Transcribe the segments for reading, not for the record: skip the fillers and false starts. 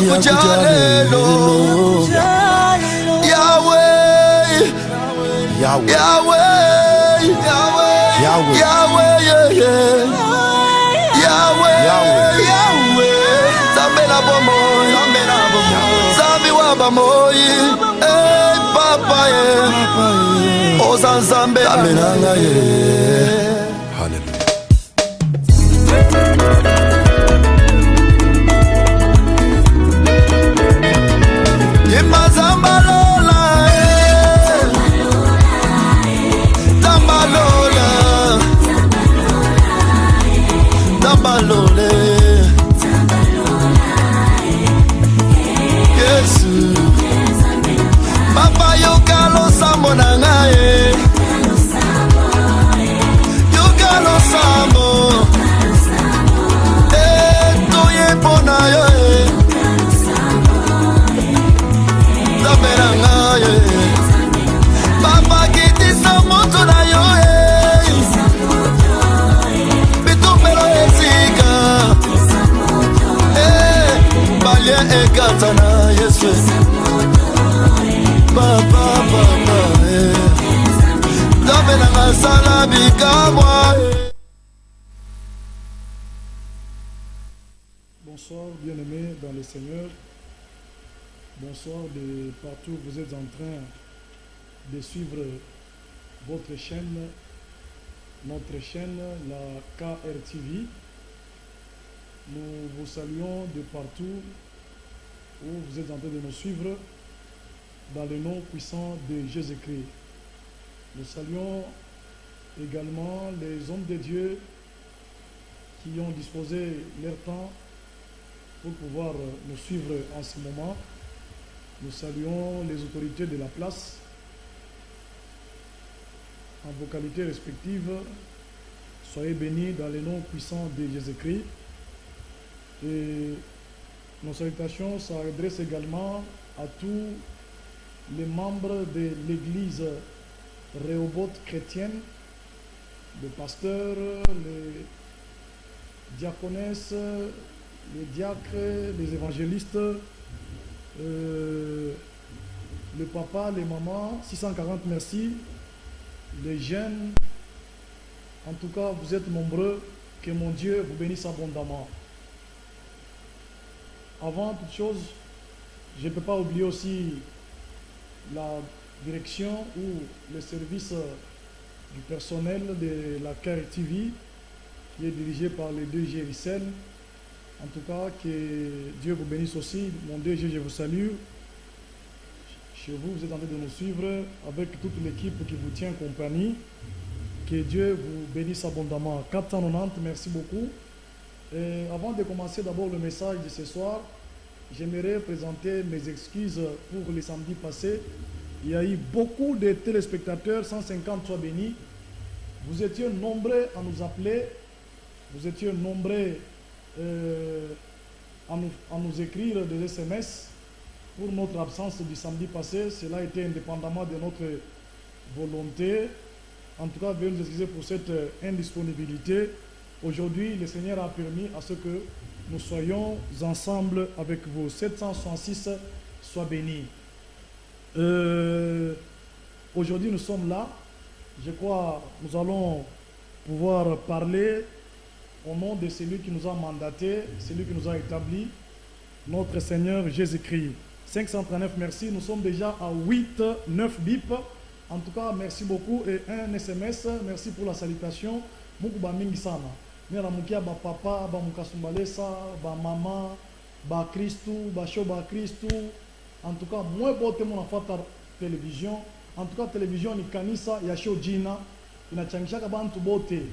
kujalelo Yahweh Yahweh Yahweh Yahweh Zambela bomoy Zambi wabamoy Papa Ozanzambe Amenanga Hallelujah. Papa yokalo sambo na ngaye yokalo sambo toye pona yo zamera ngaye Papa kiti sambo na yo bitumelo esika balye ekatana Yesu Bonsoir bien-aimés dans le Seigneur. Bonsoir de partout où vous êtes en train de suivre votre chaîne, notre chaîne, la KRTV. Nous vous saluons de partout où vous êtes en train de nous suivre dans le nom puissant de Jésus-Christ. Nous saluons également les hommes de Dieu qui ont disposé leur temps pour pouvoir nous suivre en ce moment. Nous saluons les autorités de la place en vos qualités respectives. Soyez bénis dans le nom puissant de Jésus-Christ. Et nos salutations s'adressent également à tous les membres de l'église Rehoboth chrétienne, les pasteurs, les diaconesses, les diacres, les évangélistes, le papa, les mamans, 640 merci, les jeunes. En tout cas, vous êtes nombreux, que mon Dieu vous bénisse abondamment. Avant toute chose, je ne peux pas oublier aussi la direction ou le service du personnel de la KRTV qui est dirigé par les deux GRICEL. En tout cas, que Dieu vous bénisse aussi. Mon DG, je vous salue. Chez vous, vous êtes en train de nous suivre avec toute l'équipe qui vous tient compagnie. Que Dieu vous bénisse abondamment. 490, merci beaucoup. Et avant de commencer d'abord le message de ce soir, j'aimerais présenter mes excuses pour les samedis passés. Il y a eu beaucoup de téléspectateurs, 150 soient bénis. Vous étiez nombreux à nous appeler, vous étiez nombreux à nous écrire des SMS pour notre absence du samedi passé. Cela a été indépendamment de notre volonté. En tout cas, veuillez nous excuser pour cette indisponibilité. Aujourd'hui, le Seigneur a permis à ce que nous soyons ensemble avec vous. 766 soient bénis. Aujourd'hui, nous sommes là. Je crois que nous allons pouvoir parler au nom de celui qui nous a mandaté, celui qui nous a établi, notre Seigneur Jésus-Christ. 539, merci. Nous sommes déjà à 9 bip. En tout cas, merci beaucoup. Et un SMS, merci pour la salutation. Mukuba mingi sana. Nera mukia ba papa, ba mukasumbalesa, ba mama, ba Christou, ba show ba Christou. En tout cas, moi bote mon afata télévision. En tout cas, télévision ni kanisa ya show jina. Inachangishaka bantu bote.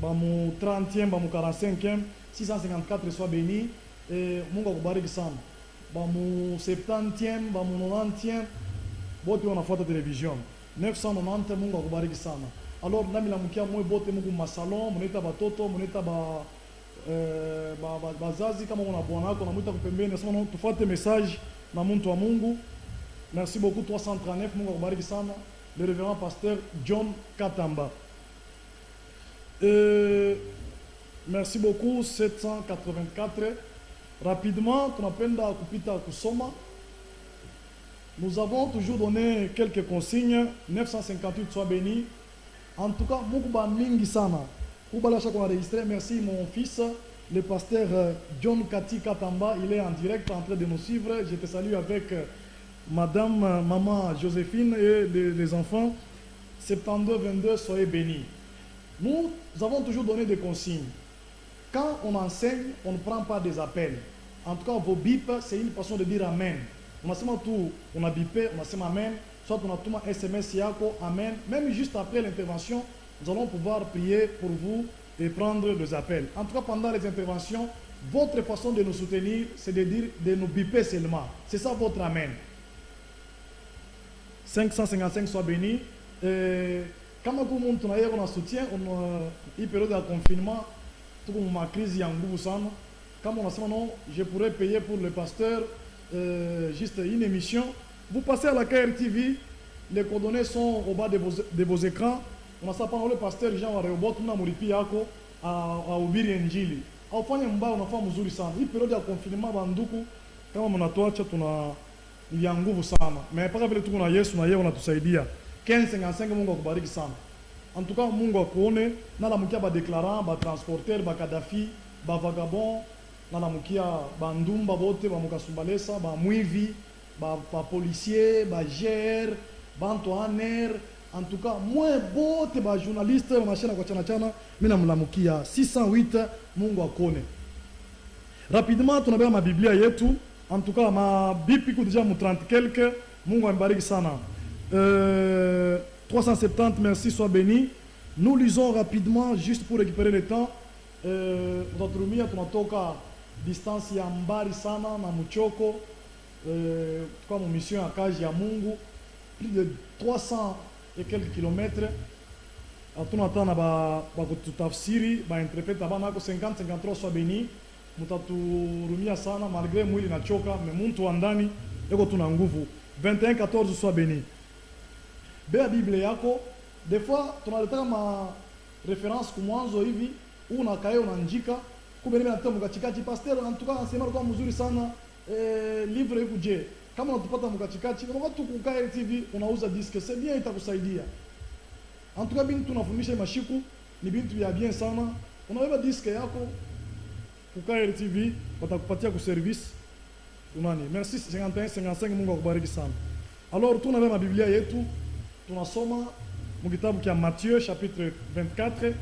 Ba mu 30e, ba mu 45e, 654 soit béni. Et Mungu akubariki sana. Ba mu 70e, ba mu 90e. Bote on afata télévision. 990 Mungu akubariki sana. Alors, nami la mukia moi bote Mungu masalon, moneta batoto, moneta bazazi kama una bwana wako namuita kupembeni nasema tufuate message na muntu wa Mungu. Merci beaucoup 339 Mungu akubariki sana. Le révérend pasteur John Katamba. Merci beaucoup 784. Rapidement, tunapenda kupita kusoma. Nous avons toujours donné quelques consignes. 958 soit béni. En tout cas, Moukouba Mingi Sana. Koubalacha qu'on a enregistré. Merci mon fils, le pasteur John Kati Katamba. Il est en direct en train de nous suivre. Je te salue avec madame, maman Joséphine et les enfants. 72-22, soyez bénis. Nous avons toujours donné des consignes. Quand on enseigne, on ne prend pas des appels. En tout cas, vos bips, c'est une façon de dire Amen. On a seulement tout, on a bipé, on a seulement Amen. Soit on a tout un SMS Yako, Amen. Même juste après l'intervention, nous allons pouvoir prier pour vous et prendre des appels. En tout cas, pendant les interventions, votre façon de nous soutenir, c'est de dire, de nous biper seulement. C'est ça votre Amen. 555 soit béni. Quand on a soutien, on a une période de confinement, tout comme ma crise, il y a un groupe sana. Comme on a dit, non, je pourrais payer pour le pasteur juste une émission. Vous passez à la KRTV, les coordonnées sont au bas de vos écrans. On a ça pendant le pasteur Jean Wareobot, on a Muripi Yako, à Ubiri Njili. Au fond, on a fait Muzuri sana. Une période de confinement, banduku, kama mnatoacha il y a un groupe sana. Mais pas que tout on a Yesu na yeye on a tusaidia. 1555 Mungu akubariki sana. En tout cas, Mungu akuone na la mukia ba déclarant, ba transporteur, ba Kadhafi, ba vagabond, na la mukia ba ndumba bote, ba mukasumbalesa, ba mwivi, ba policier, ba GR, ba Antoine. En tout cas, moi bote ba journaliste, ba machana kwa chana, mina mlamukia 608 Mungu akuone. Rapidement, tunabeba ma Biblia yetu. En tout cas, ma Bible déjà mu 30 quelques. Mungu ambariki sana. 370, merci, soit béni. Nous lisons rapidement, juste pour récupérer le temps. Tunatumia tunatoka distance ya mbali sana na Muchoko kwa mission ya kazi ya Mungu, plus de 300 et quelques kilomètres. Tunatana ba kutafsiri ba interpreta bana ko 50-53 soit béni. Mutaturumia sana malgré mwili na choka, mais muntu wa ndani eko tuna nguvu. 21-14 soit béni. Bea Bible yako, des fois tunaleta ma référence kumwanzo hivi, unakae unaandika, kumbe mimi nataka mkachikachi pasteur, en tout cas anasema kwa mzuri sana livre hivi je. Kama unatupata mkachikachi, kama watu kukaa TV unauza disque, c'est bien itakusaidia. En tout cas bintu tunafundisha mashiku, ni bintu ya bien sana. Unabeba disque yako kukaa TV, watakupatia ku service. Unani? Merci 51-55 Mungu akubariki sana. Alors tunabeba ma Biblia yetu. Tunasoma Mukitabu kia Matthieu chapitre 24.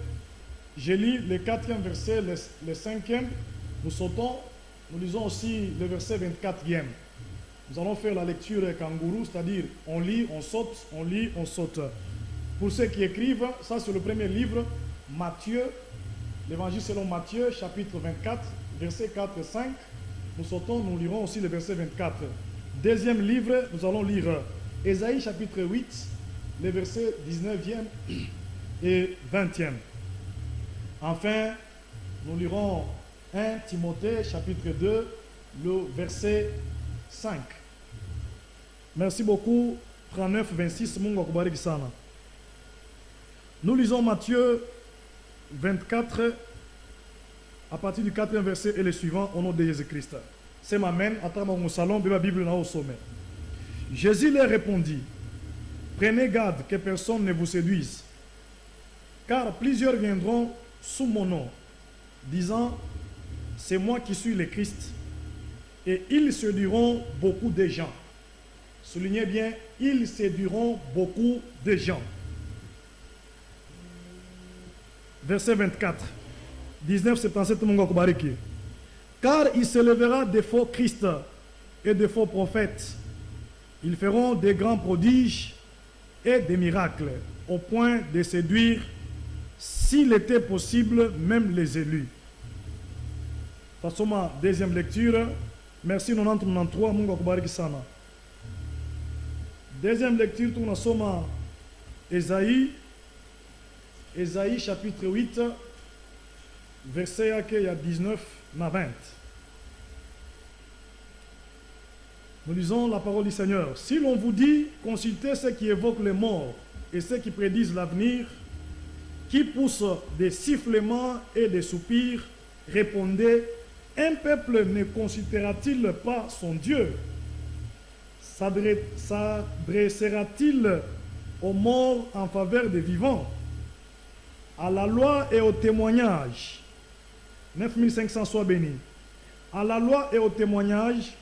Je lis le 4e verset, le 5e. Nous sautons, nous lisons aussi le verset 24e. Nous allons faire la lecture kangourou, c'est-à-dire on lit, on saute, on lit, on saute. Pour ceux qui écrivent, ça c'est le premier livre, Matthieu, l'évangile selon Matthieu, chapitre 24, verset 4 et 5. Nous sautons, nous lirons aussi le verset 24. Deuxième livre, nous allons lire Ésaïe chapitre 8, les versets 19e et 20e. Enfin, nous lirons 1 Timothée chapitre 2, le verset 5. Merci beaucoup. 39-26, Mungu akubariki sana. Nous lisons Matthieu 24 à partir du 4e verset et le suivant au nom de Jésus-Christ. C'est ma main, à travers mon salon, de la Bible là au sommet. Jésus leur répondit: prenez garde que personne ne vous séduise, car plusieurs viendront sous mon nom, disant c'est moi qui suis le Christ, et ils séduiront beaucoup de gens. Soulignez bien, ils séduiront beaucoup de gens. Verset 24, 1977 Mungu akubariki. Car il se lèvera des faux Christ et des faux prophètes. Ils feront des grands prodiges et des miracles, au point de séduire, s'il était possible, même les élus. Passons à deuxième lecture. Merci 90-93, Mungu akubariki sana. Deuxième lecture, nous sommes à Ésaïe chapitre 8, verset 19 à 20. Nous lisons la parole du Seigneur. Si l'on vous dit, consultez ceux qui évoquent les morts et ceux qui prédisent l'avenir, qui poussent des sifflements et des soupirs, répondez, Un peuple ne considérera-t-il pas son Dieu? S'adressera-t-il aux morts en faveur des vivants? À la loi et au témoignage. 9500 soient bénis. À la loi et au témoignage,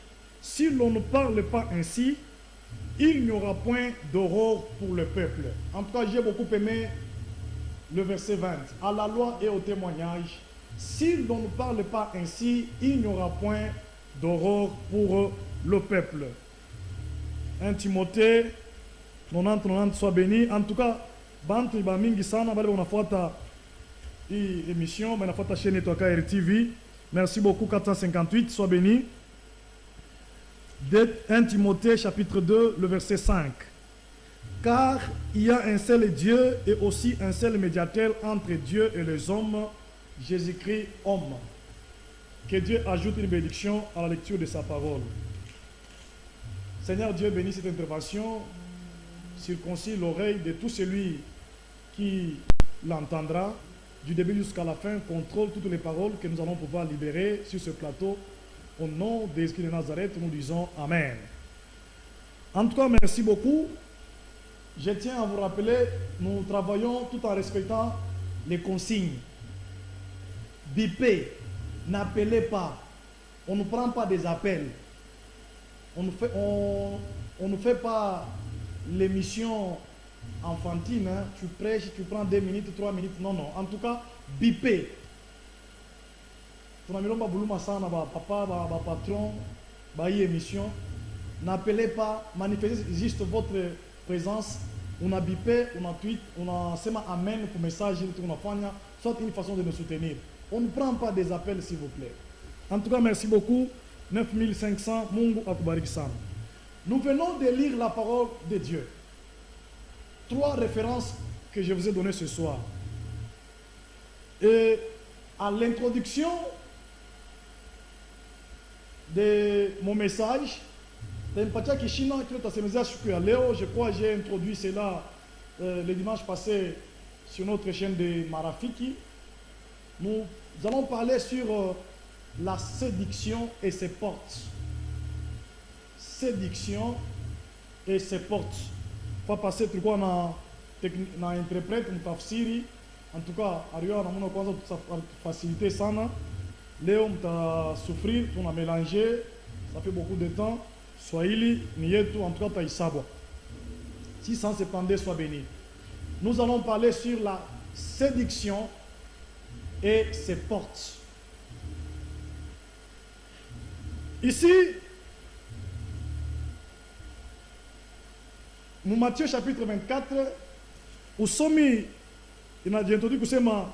si l'on ne parle pas ainsi, il n'y aura point d'aurore pour le peuple. En tout cas, j'ai beaucoup aimé le verset 20. À la loi et au témoignage, si l'on ne parle pas ainsi, il n'y aura point d'aurore pour le peuple. 1 Timothée 90 soit béni. En tout cas, bantu bamingi sana bale unafuata hii émission, unafuata chaîne yetu ya RTV. Merci beaucoup 458 soit béni. 1 Timothée chapitre 2 le verset 5. Car il y a un seul Dieu et aussi un seul médiateur entre Dieu et les hommes, Jésus-Christ homme. Que Dieu ajoute une bénédiction à la lecture de sa parole. Seigneur Dieu, bénis cette intervention, circoncis l'oreille de tout celui qui l'entendra, du début jusqu'à la fin, contrôle toutes les paroles que nous allons pouvoir libérer sur ce plateau. Au nom de Jésus de Nazareth, nous disons Amen. En tout cas, merci beaucoup. Je tiens à vous rappeler, nous travaillons tout en respectant les consignes. Bipez, n'appelez pas. On ne prend pas des appels. On ne fait pas l'émission enfantine. Hein. Tu prêches, tu prends 2 minutes, 3 minutes. Non, non. En tout cas, bipez. Papa, patron, émission. N'appelez pas, manifestez juste votre présence. On a bipé, on a tweet, on a sema amen pour message, on a fait soit une façon de nous soutenir. On ne prend pas des appels, s'il vous plaît. En tout cas, merci beaucoup. 9500, Mungu akubariki sana. Nous venons de lire la parole de Dieu. 3 références que je vous ai données ce soir. Et à l'introduction de mon message, je crois que j'ai introduit cela le dimanche passé sur notre chaîne de Marafiki. Nous allons parler sur la séduction et ses portes. Séduction et ses portes. Il faut passer tout quoi dans interprète, dans tafsiri. En tout cas, arrière on a commencé faciliter ça. Léo on souffrir, on a mélangé, ça fait beaucoup de temps. Swahili, Nietu, en tout cas, Taïsabwa. 672 soit béni. Nous allons parler sur la séduction et ses portes. Ici, nous Matthieu chapitre 24, où sommes il a entendu que c'est ma.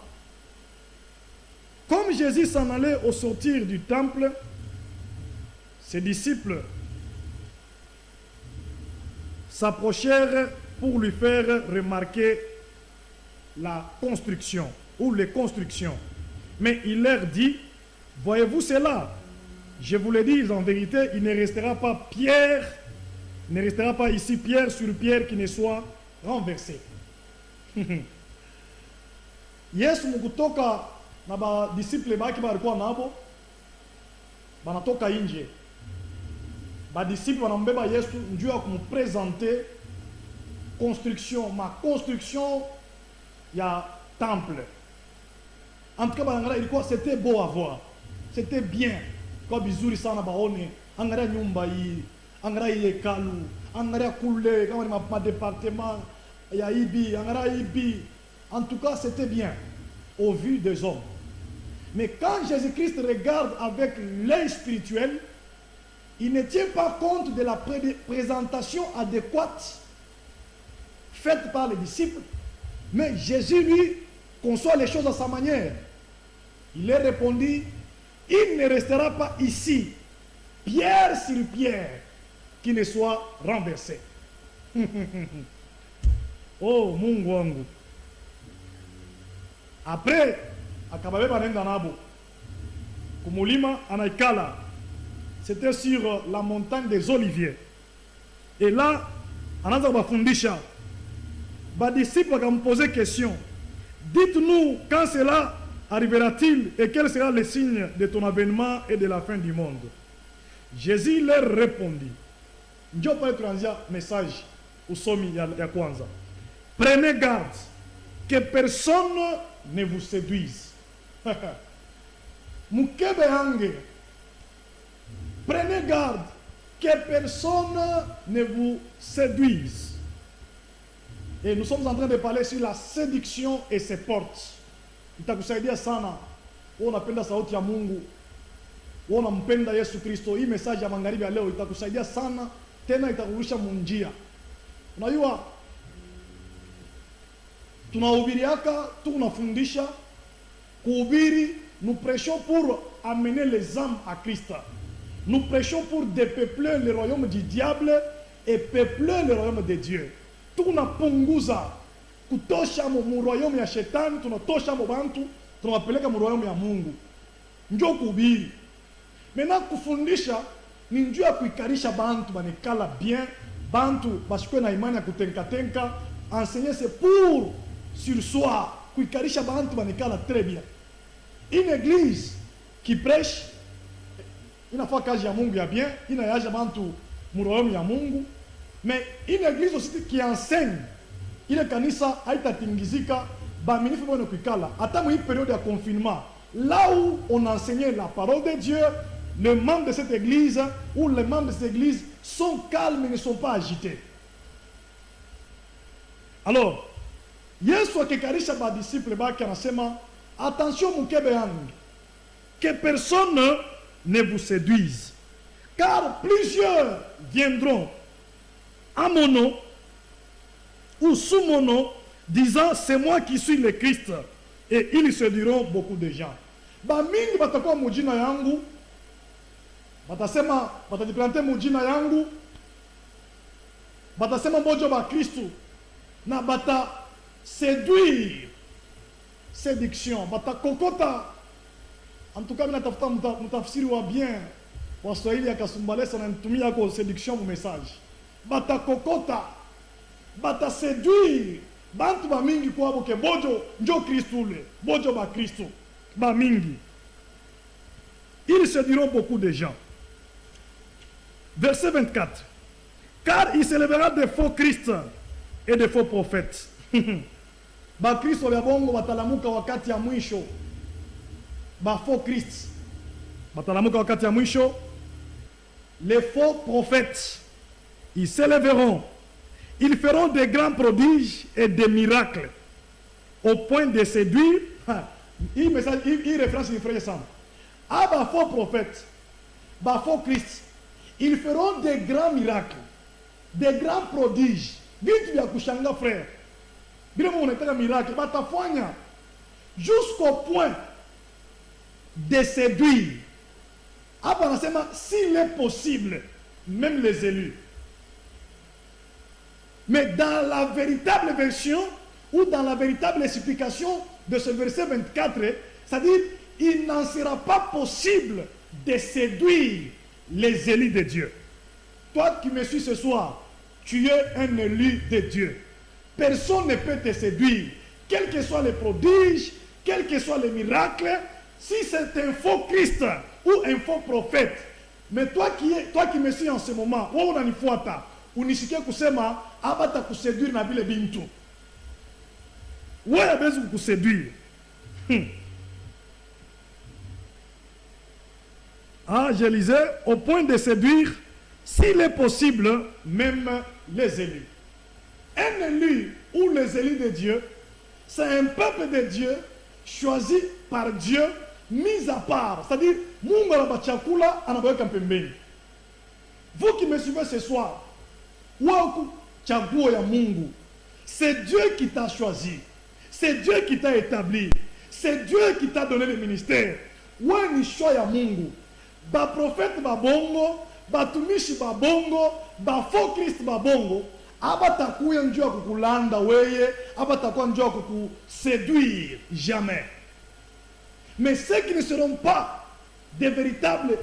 Comme Jésus s'en allait au sortir du temple, ses disciples s'approchèrent pour lui faire remarquer la construction ou les constructions. Mais il leur dit, voyez-vous cela? Je vous le dis en vérité, il ne restera pas pierre, il ne restera pas ici pierre sur pierre qui ne soit renversée. Yesu mukutoka na ba disciple baki balikuwa nabo banatoka nje. Badisciple wanambeba Yesu njuu ya kumpresenter construction, ma construction ya temple. En tout cas, c'était beau à voir. C'était bien. Kwa bizuri sana baone, angalia nyumba hii, angalia hekalu, angalia kule, kama ni ma département ya ibi, angalia ibi. En tout cas, c'était bien au vu des hommes. Mais quand Jésus-Christ regarde avec l'œil spirituel, il ne tient pas compte de la présentation adéquate faite par les disciples, mais Jésus, lui, conçoit les choses à sa manière. Il leur répondit, il ne restera pas ici, pierre sur pierre, qui ne soit renversée. Oh, Mungu wangu. Après, akababe banenda nabo. Kumulima anaikala. C'était sur la montagne des Oliviers. Et là, anaanza bafundisha. Ba disciples vont me poser question. Dites-nous quand cela arrivera-t-il et quel sera le signe de ton avènement et de la fin du monde? Jésus leur répondit. Ndio pale tunaanzia message usomi ya kwanza. Prenez garde que personne ne vous séduise. Mukebe yange. Prenez garde que personne ne vous séduise. Et nous sommes en train de parler sur la séduction et ses portes. Itakusaidia sana. Unapenda sauti ya Mungu. Unampenda Yesu Kristo. Hii message ya magharibi ya leo itakusaidia sana, tena itakurudisha munjia. Unajua tunahubiriaka, tunafundisha kuhubiri, nous prêchons pour amener les âmes à Christ. Nous prêchons pour dépeupler le royaume du diable et peupler le royaume de Dieu. Tunapunguza kutosha mu royaume ya shetani, tunatosha mu bantu, tunawapeleka mu royaume ya Mungu. Njoo kuhubiri. Maintenant kufundisha ni njoo ya kuikarisha bantu banekala bien, bantu bashikwe na imani ya kutenka. Enseigner c'est pour sur soi, kuikarisha bantu banekala très bien. Une église qui prêche inafaa kazi ya Mungu ya bien, inayaja bantu mu royaume ya Mungu. Mais une église aussi qui enseigne, ile kanisa haitatingizika, ba minifu bwana kuikala. Hata mu période de confinement, là où on enseignait la parole de Dieu, les membres de cette église ou les membres de cette église sont calmes et ne sont pas agités. Alors, Yesu akikarisha ba disciples baki anasema, attention mukebe yangu, que personne ne vous séduise, car plusieurs viendront à mon nom ou sous mon nom, disant c'est moi qui suis le Christ, et ils séduiront beaucoup de gens. Ba mingi batakuwa mujina yangu, batasema batajiplante mujina yangu, batasema mojo ba Kristu, na bata séduire, séduction, bata kokota. En tout cas, natafuta mtafsiri wa bien wa Swahili ya Kasumbalesa na nitumia kwa séduction mu message. Bata kokota, bata séduire, bantu ba mingi kwa boke bojo njo Kristu le, bojo ba Kristu, ba mingi. Ils séduiront beaucoup de gens. Verset 24. Car il s'élèvera de faux Christ et de faux prophètes. Ba Kristo ya bongo batalamuka wakati ya mwisho. Ba faux Christ batalamuka wakati ya mwisho. Les faux prophètes, ils s'élèveront, ils feront des grands prodiges et des miracles au point de séduire. Il référence les frères ensemble. Ah, bah faux prophètes, bah faux Christ, ils feront des grands miracles, des grands prodiges. Vite via kushanga frère. Bila mon était un miracle, batafanya jusqu'au point de séduire. Ah, bah s'il est possible, même les élus. Mais dans la véritable version ou dans la véritable explication de ce verset 24, c'est-à-dire il n'en sera pas possible de séduire les élus de Dieu. Toi qui me suis ce soir, tu es un élu de Dieu. Personne ne peut te séduire, quels que soient les prodiges, quels que soient les miracles. Si c'est un faux Christ ou un faux prophète, mais toi qui me suis en ce moment, on a une fois unisikie kusema abata kuséduire na vile bintu. Wewe hawezi kukuséduire. Ah, je lisais, au point de séduire, s'il est possible, même les élus. Un élu ou les élus de Dieu, c'est un peuple de Dieu choisi par Dieu, mis à part. C'est-à-dire, Mungu anabachakula anabaweka pembeni. Vous qui me suivez ce soir, c'est Dieu qui t'a choisi, c'est Dieu qui t'a établi, c'est Dieu qui t'a donné le ministère. Ouais, ni choix ya Mungu. Ba prophète ba bongo, ba tumishi ba bongo, ba faux Christ ba bongo. Abatakuya njua kukulanda weye, abatakuya njua kukuséduire, jamais. Mais ceux qui ne seront pas des véritables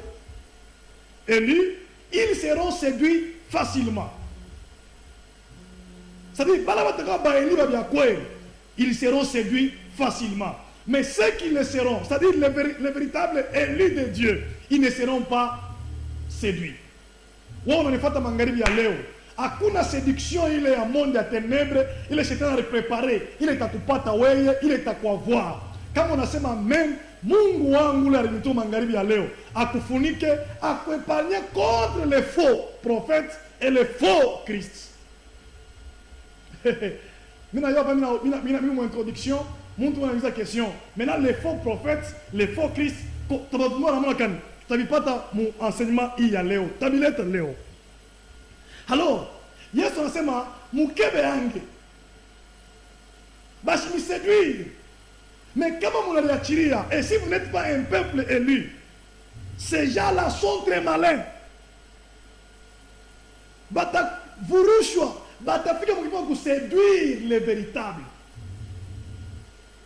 élus, ils seront séduits facilement. C'est-à-dire, ils seront séduits facilement. Mais ceux qui le seront, c'est-à-dire les véritables élus de Dieu, ils ne seront pas séduits. Wao wanafuata magharibi ya leo. Hakuna séduction ile ya monde ya ténèbres, ile shetani aliprepare, ile itakupata wewe, ile itakuavoir. Kama unasema amen, Mungu wangu ule alinituma magharibi ya leo, akufunike, akuepanye contre les faux prophètes et les faux Christ. Mina mon introduction, mon tour la question. Maintenant les faux prophètes, les faux Christ, tu n'as pas mon enseignement il y a Léo, tu as Léo. Alors, Yesu anasema mukebe ange. Basi me séduire. Mais comment vous l'avez attiré? Et si vous n'êtes pas un peuple élu, ces gens-là sont très malins. Bata vurushwa, bata fika pour séduire les véritables.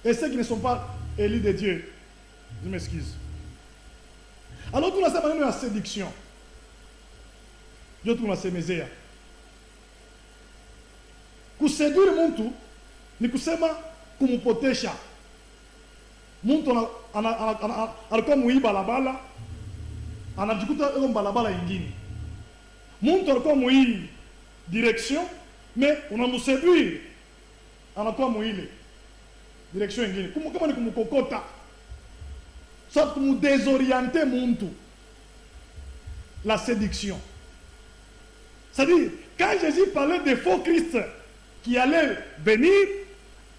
Et ceux qui ne sont pas élus de Dieu, je m'excuse. Alors tout ça c'est la séduction. Je trouve la sémézea. Kuséduire muntu ni kusema kumupotesha. Muntu alikuwa muiba barabara, anajikuta yuko barabara ingine. Muntu alikuwa muiba direction, mais unamséduire, anakuwa muile direction ingine. Kama ni kumukokota. Soit kumudésorienter muntu. La séduction. C'est-à-dire, quand Jésus parlait des faux Christ qui allaient venir,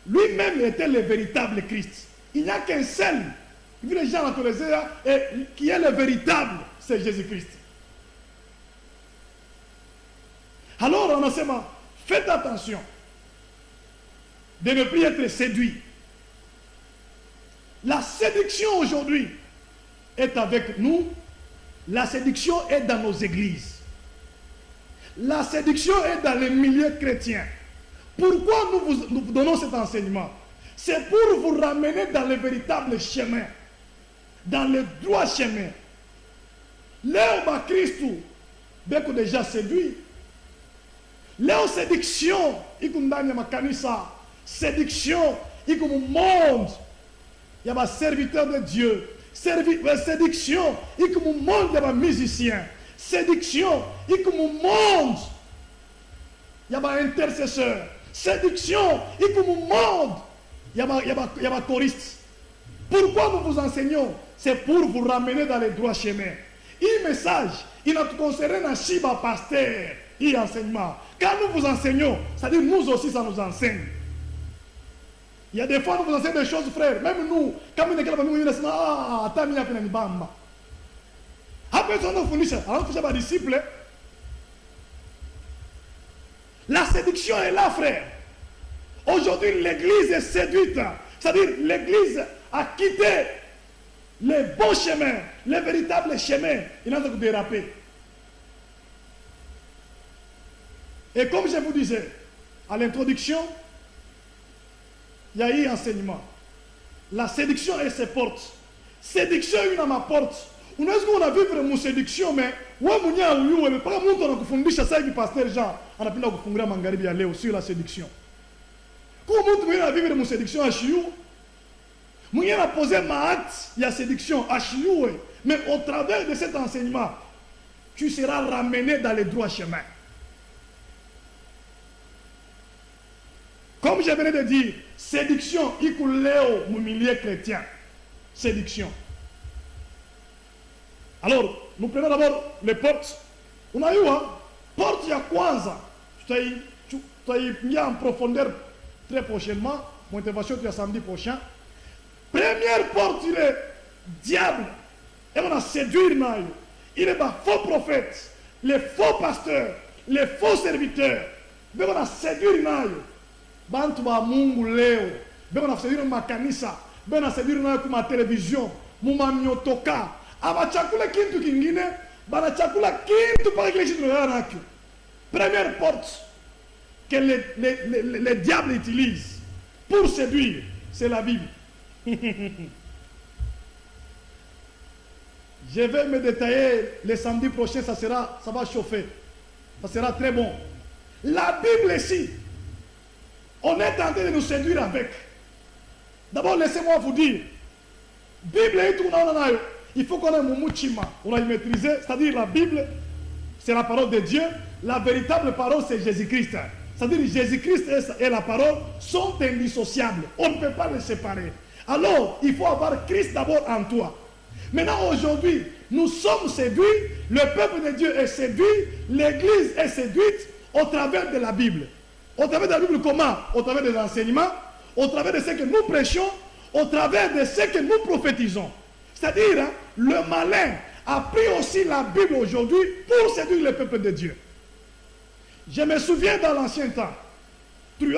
lui-même était le véritable Christ. Il n'y a qu'un seul, vu les gens et qui est le véritable, c'est Jésus-Christ. Alors, en enseignement, faites attention de ne plus être séduit. La séduction aujourd'hui est avec nous. La séduction est dans nos églises. La séduction est dans les milieux chrétiens. Pourquoi nous vous donnons cet enseignement? C'est pour vous ramener dans le véritable chemin, dans le droit chemin. L'homme Christ, beaucoup déjà séduit. Leur séduction, il y a ma kanisa, séduction, il y a mon monde, il y a ma serviteur de Dieu, séduction, il y a mon monde, il y a ma musicien, séduction, il y a mon monde, il y a ma intercesseur, séduction, il y a mon monde, il y a ma choriste. Pourquoi nous vous enseignons? C'est pour vous ramener dans les droits chemins. Un message, il ne concerne pas Shiba pasteur, et enseignement. Quand nous vous enseignons, c'est-à-dire nous aussi ça nous enseigne. Il y a des fois nous vous enseignons des choses, frères. Même nous, quand nous sommes là, attends, il y a une bamba. Après ça, nous finissons. Alors, nous sommes disciples. La séduction est là, frère. Aujourd'hui, l'église est séduite. C'est-à-dire, l'église a quitté les bons chemins, les véritables chemins. Il n'a pas dérapé. Et comme je vous disais, à l'introduction, il y a eu enseignement. La séduction et ses portes. Séduction est une à ma porte. On a vu vraiment séduction, mais on a vu pas mon temps kufundisha sasa hivi pasteur Jean anapenda kufungulia magharibi ya leo sur la séduction. Comment tu as vivre mon séduction à Chiou? Mwenye a posé ma acte il y a séduction à Chiou, mais au travers de cet enseignement, tu seras ramené dans les droits chemins. Comme je venais de dire, séduction, il coule au milieu chrétien. Séduction. Alors, nous prenons d'abord les portes. On a eu, porte il y a Kwanza. Tu as mis en profondeur très prochainement. Mon intervention est samedi prochain. Première porte, il est diable. Et on a séduit Naï. Il est des faux prophètes, les faux pasteurs, les faux serviteurs. Mais on a séduit Naï. Bantu ba Mungu leo beko nafusiria makanisa beko nafusiria nayo kuma television muma miotoka abachakula kintu kingine banachakula kintu paka kile kitu nakyo. Première porte que les diables utilisent pour séduire, c'est la Bible. Je vais me détailler le samedi prochain, ça va chauffer, ça sera très bon. La Bible ici, on est en train de nous séduire avec. D'abord, laissez-moi vous dire, Bible, il faut qu'on ait Mumuchima, on a maîtrisé, c'est-à-dire la Bible, c'est la parole de Dieu, la véritable parole, c'est Jésus-Christ. C'est-à-dire Jésus-Christ et la parole sont indissociables, on ne peut pas les séparer. Alors, il faut avoir Christ d'abord en toi. Maintenant, aujourd'hui, nous sommes séduits, le peuple de Dieu est séduit, l'Église est séduite au travers de la Bible. Au travers de la Bible, comment? Au travers des enseignements, au travers de ce que nous prêchons, au travers de ce que nous prophétisons. C'est-à-dire, hein, le malin a pris aussi la Bible aujourd'hui pour séduire le peuple de Dieu. Je me souviens dans l'ancien temps, mais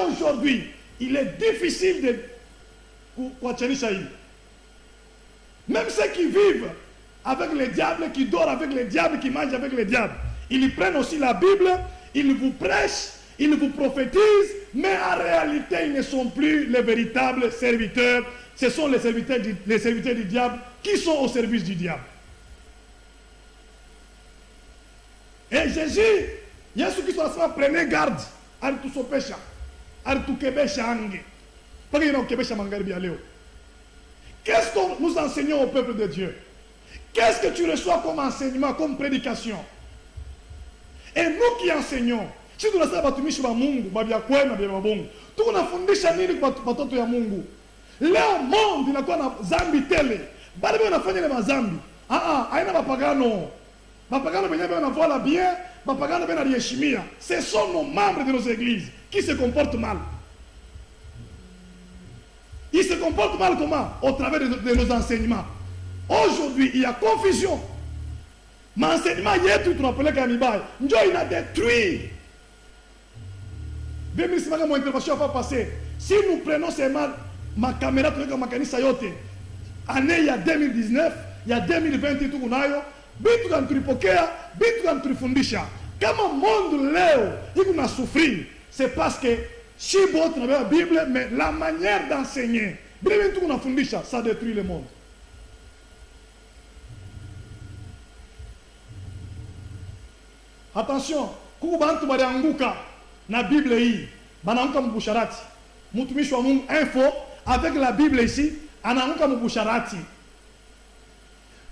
aujourd'hui, il est difficile de... Même ceux qui vivent avec les diables, qui dorment avec les diables, qui mangent avec les diables, ils prennent aussi la Bible, ils vous prêchent, ils vous prophétisent, mais en réalité, ils ne sont plus les véritables serviteurs. Ce sont les serviteurs du diable qui sont au service du diable. Et Jésus, Yesu Christ prenez garde à tout ce péché, à tout kebesha ange. Pas qu'il y a kebesha mangarbi aléo. Qu'est-ce que nous enseignons au peuple de Dieu? Qu'est-ce que tu reçois comme enseignement, comme prédication? Et nous qui enseignons, si tu nasema batumishi wa Mungu, babia kwema bia babongo, tunafundisha nini kwa watoto ya Mungu? Leo monde inakuwa na zambi tele. Bali wanafanya ile mazambi. Haina mapagano. Mapagano benyewe wanavola bien, mapagano bena riheshimia. Ce sont nos membres de nos églises qui se comportent mal. Ils se comportent mal comment? Au travers de nos enseignements. Aujourd'hui, il y a confusion. Mais enseignement yetu tunapeleka mibaya. Njo ina détruit. Bien, si mon intervention va passer. Si nous prenons seulement ma caméra, tunaweka makanisa yote. Année il y a 2019, il y a 2020 tout kunayo. Bitu kantulipokea, bitu kantulifundisha. Kama monde leo iko na souffrir, c'est parce que si vous avez la Bible, mais la manière d'enseigner, Bible tout kunafundisha, ça détruit le monde. Attention, kuku bantu balianguka na Bible hii, banaanguka mbusharati. Mtumishi wa Mungu info avec la Bible ici, anaanguka mbusharati.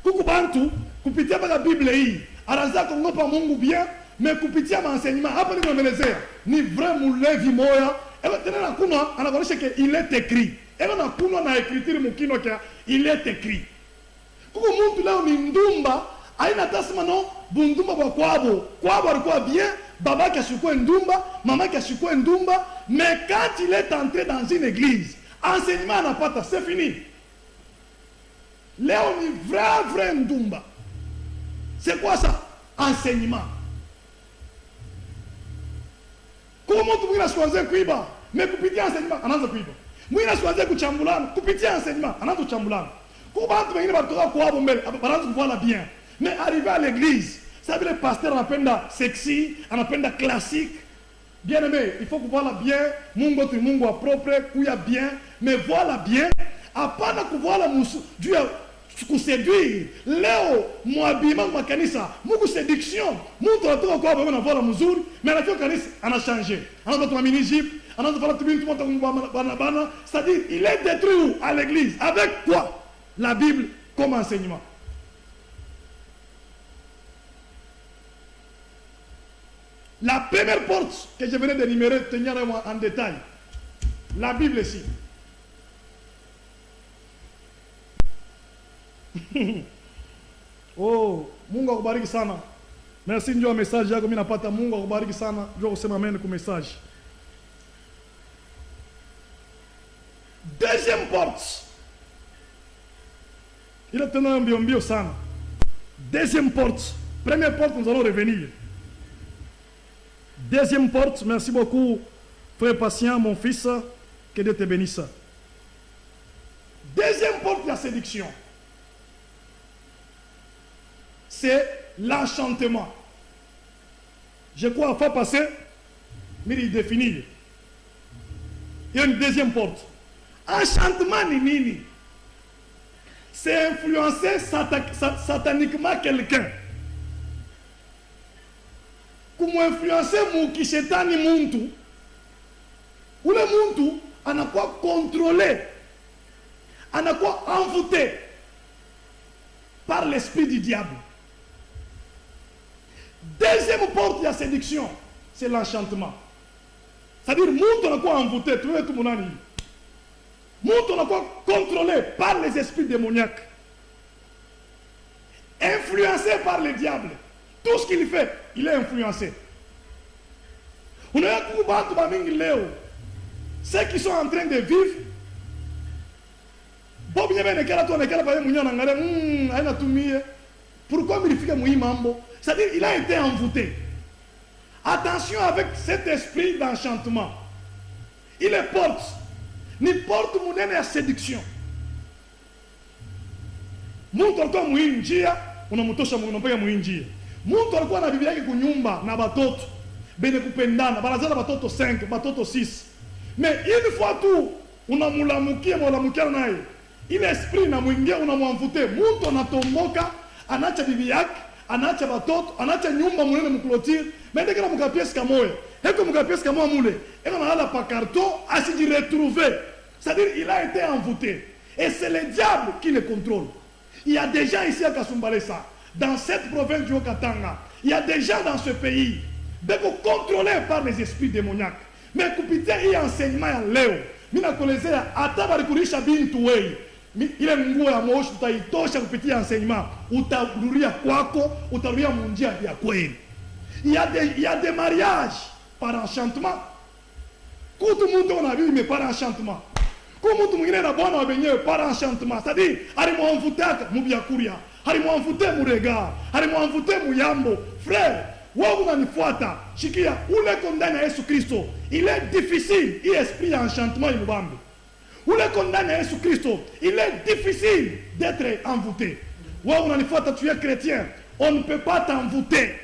Kuku bantu kupitia la Bible hii, anaanza kuogopa Mungu bien, mais kupitia maenseignement hapa niko naelezea, ni vrai mulevi moya, eba tena nakuna anakuonyesha que il est écrit. Eba nakuna na écriture mukino que il est écrit. Kuku muntu leo ni ndumba, aina tasema no bundumba kwa kwabo alikuwa bien, babake ashukue ndumba, mamake ashukue ndumba, mais quand il est entré dans une église, enseignement anapata, c'est fini. Léo ni vrai ndumba. C'est quoi ça? Enseignement. Comment tu peux choisir kuiba? Mais kupitia enseignement, anaanza kuiba. Mwina choisir kuchambulana, kupitia enseignement, anaanza kuchambulana. Kwa bantu wengine batoka kwabo mbele, banaanza kuvala bien. Mais arrivé à l'église, ça veut dire le pasteur anapenda sexy, anapenda classique. Bien aimé, il faut que voilà bien, mungu tu mungu wa propre, kuya bien, mais voilà bien, apana kuvala musu, Dieu kuséduire. Leo mwabima makanisa, mungu séduction, muntu anatoka kwa baba na voilà mzuri, mais anafika kanisa anachangé. Anaanza tu mini jeep, anaanza fala tubini tumonta bana, c'est-à-dire il est détruit à l'église avec quoi? La Bible comme enseignement. La première porte que je venais d'énumérer, tenir en détail, la Bible ici. Oh, Mungu akubariki sana. Merci ndio message yako, mimi napata. Mungu akubariki sana. Ndio kusema amen kwa message. Deuxième porte. Il est tellement mbio sana. Deuxième porte. Première porte, nous allons revenir. Deuxième porte, merci beaucoup, frère patient, mon fils, que Dieu te bénisse. Deuxième porte de la séduction, c'est l'enchantement. Je crois, faut passer, mais il définit. Il y a une deuxième porte. Enchantement ni nini? C'est influencer sataniquement quelqu'un. kumuinfluencer mukishetani muntu, ule muntu anakuwa contrôlé, anakuwa envoûté par l'esprit du diable. Deuxième porte de la séduction, c'est l'enchantement. C'est-à-dire, muntu anakuwa envoûté, tu veux tout mon ami. Muntu anakuwa contrôlé par les esprits démoniaques, influencé par le diable. Tout ce qu'il fait, il est influencé. On a ceux qui sont en train de vivre, pourquoi c'est-à-dire il a été envoûté. Attention avec cet esprit d'enchantement. Il est porte. Ni porte mon à séduction. Muntu alikuwa muinjia, unamtosha unampega muinjia. Muntu alikuwa na bibi yake kunyumba na batoto. Bene kupendana, banazana batoto 5, batoto 6. Mais une fois tout, unamulamukia naye. Ile esprit na muingia unamwamvute. Muntu anatomboka, anacha bibi yake, anacha batoto, anacha nyumba munene mclôture. Mais dès que la mukapiesi kamoya, heko mukapiesi kamoya mule, eko na hala pa carton, asiji retrouver. C'est-à-dire il a été envoûté. Et c'est le diable qui le contrôle. Il y a des gens ici à Kasumbalesa, dans cette province du Haut-Katanga, il y a des gens dans ce pays, contrôlés par les esprits démoniaques. Mais kupite hii enseignement ya leo, mimi nakuelezea hata barikurisha bintu wewe. Ile nguo ya moshi utaitosha kupitia enseignement, utarudia kwako, utarudia munjia ya kweli. Il y a des mariages par enchantement. Kutu muntu unabii mais par enchantement. Kwa mtu mwingine na bwana wabenyewe par enchantement. C'est-à-dire, alimwamvutaka mubiakuria, alimwamvute murega, alimwamvute muyambo. Frère, wewe unanifuata, shikia ule kondani ya Yesu Kristo. Il est difficile, il esprit enchantement imubambe. Ule kondani ya Yesu Kristo, il est difficile d'être envoûté. Wewe unanifuata, tu es chrétien, on ne peut pas t'envoûter.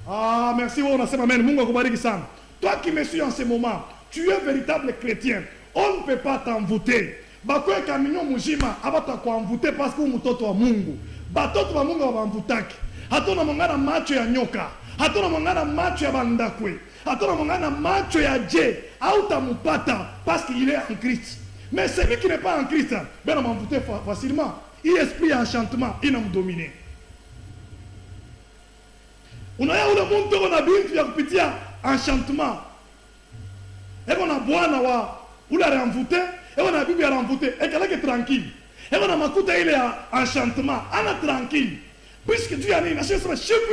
Ah, merci, wewe unasema amen. Mungu akubariki sana. Toi qui me suis en ce moment, tu es véritable chrétien. On ne peut pas t'envoûter. Bakwe kaminyo mujima abata kuenvoûter parce que mtoto wa Mungu. Batoto wa Mungu wamvutaki. Hatuna mongana macho ya nyoka. Hatuna mongana macho ya bandakwe. Hatuna mongana macho ya je. Hautamupata parce qu'il est en Christ. Mais celui qui n'est pas en Christ, ben on m'envoûter facilement. Il esprit enchantement, il nous domine. Unaya ule muntu kona bintu ya kupitia enchantement. Eko na bwana wa ula renvoûté, et on a Bible à renvoûter, et qu'elle est tranquille. Et on a makuta il est enchantement, on a tranquille. Puisque Dieu a dit, je suis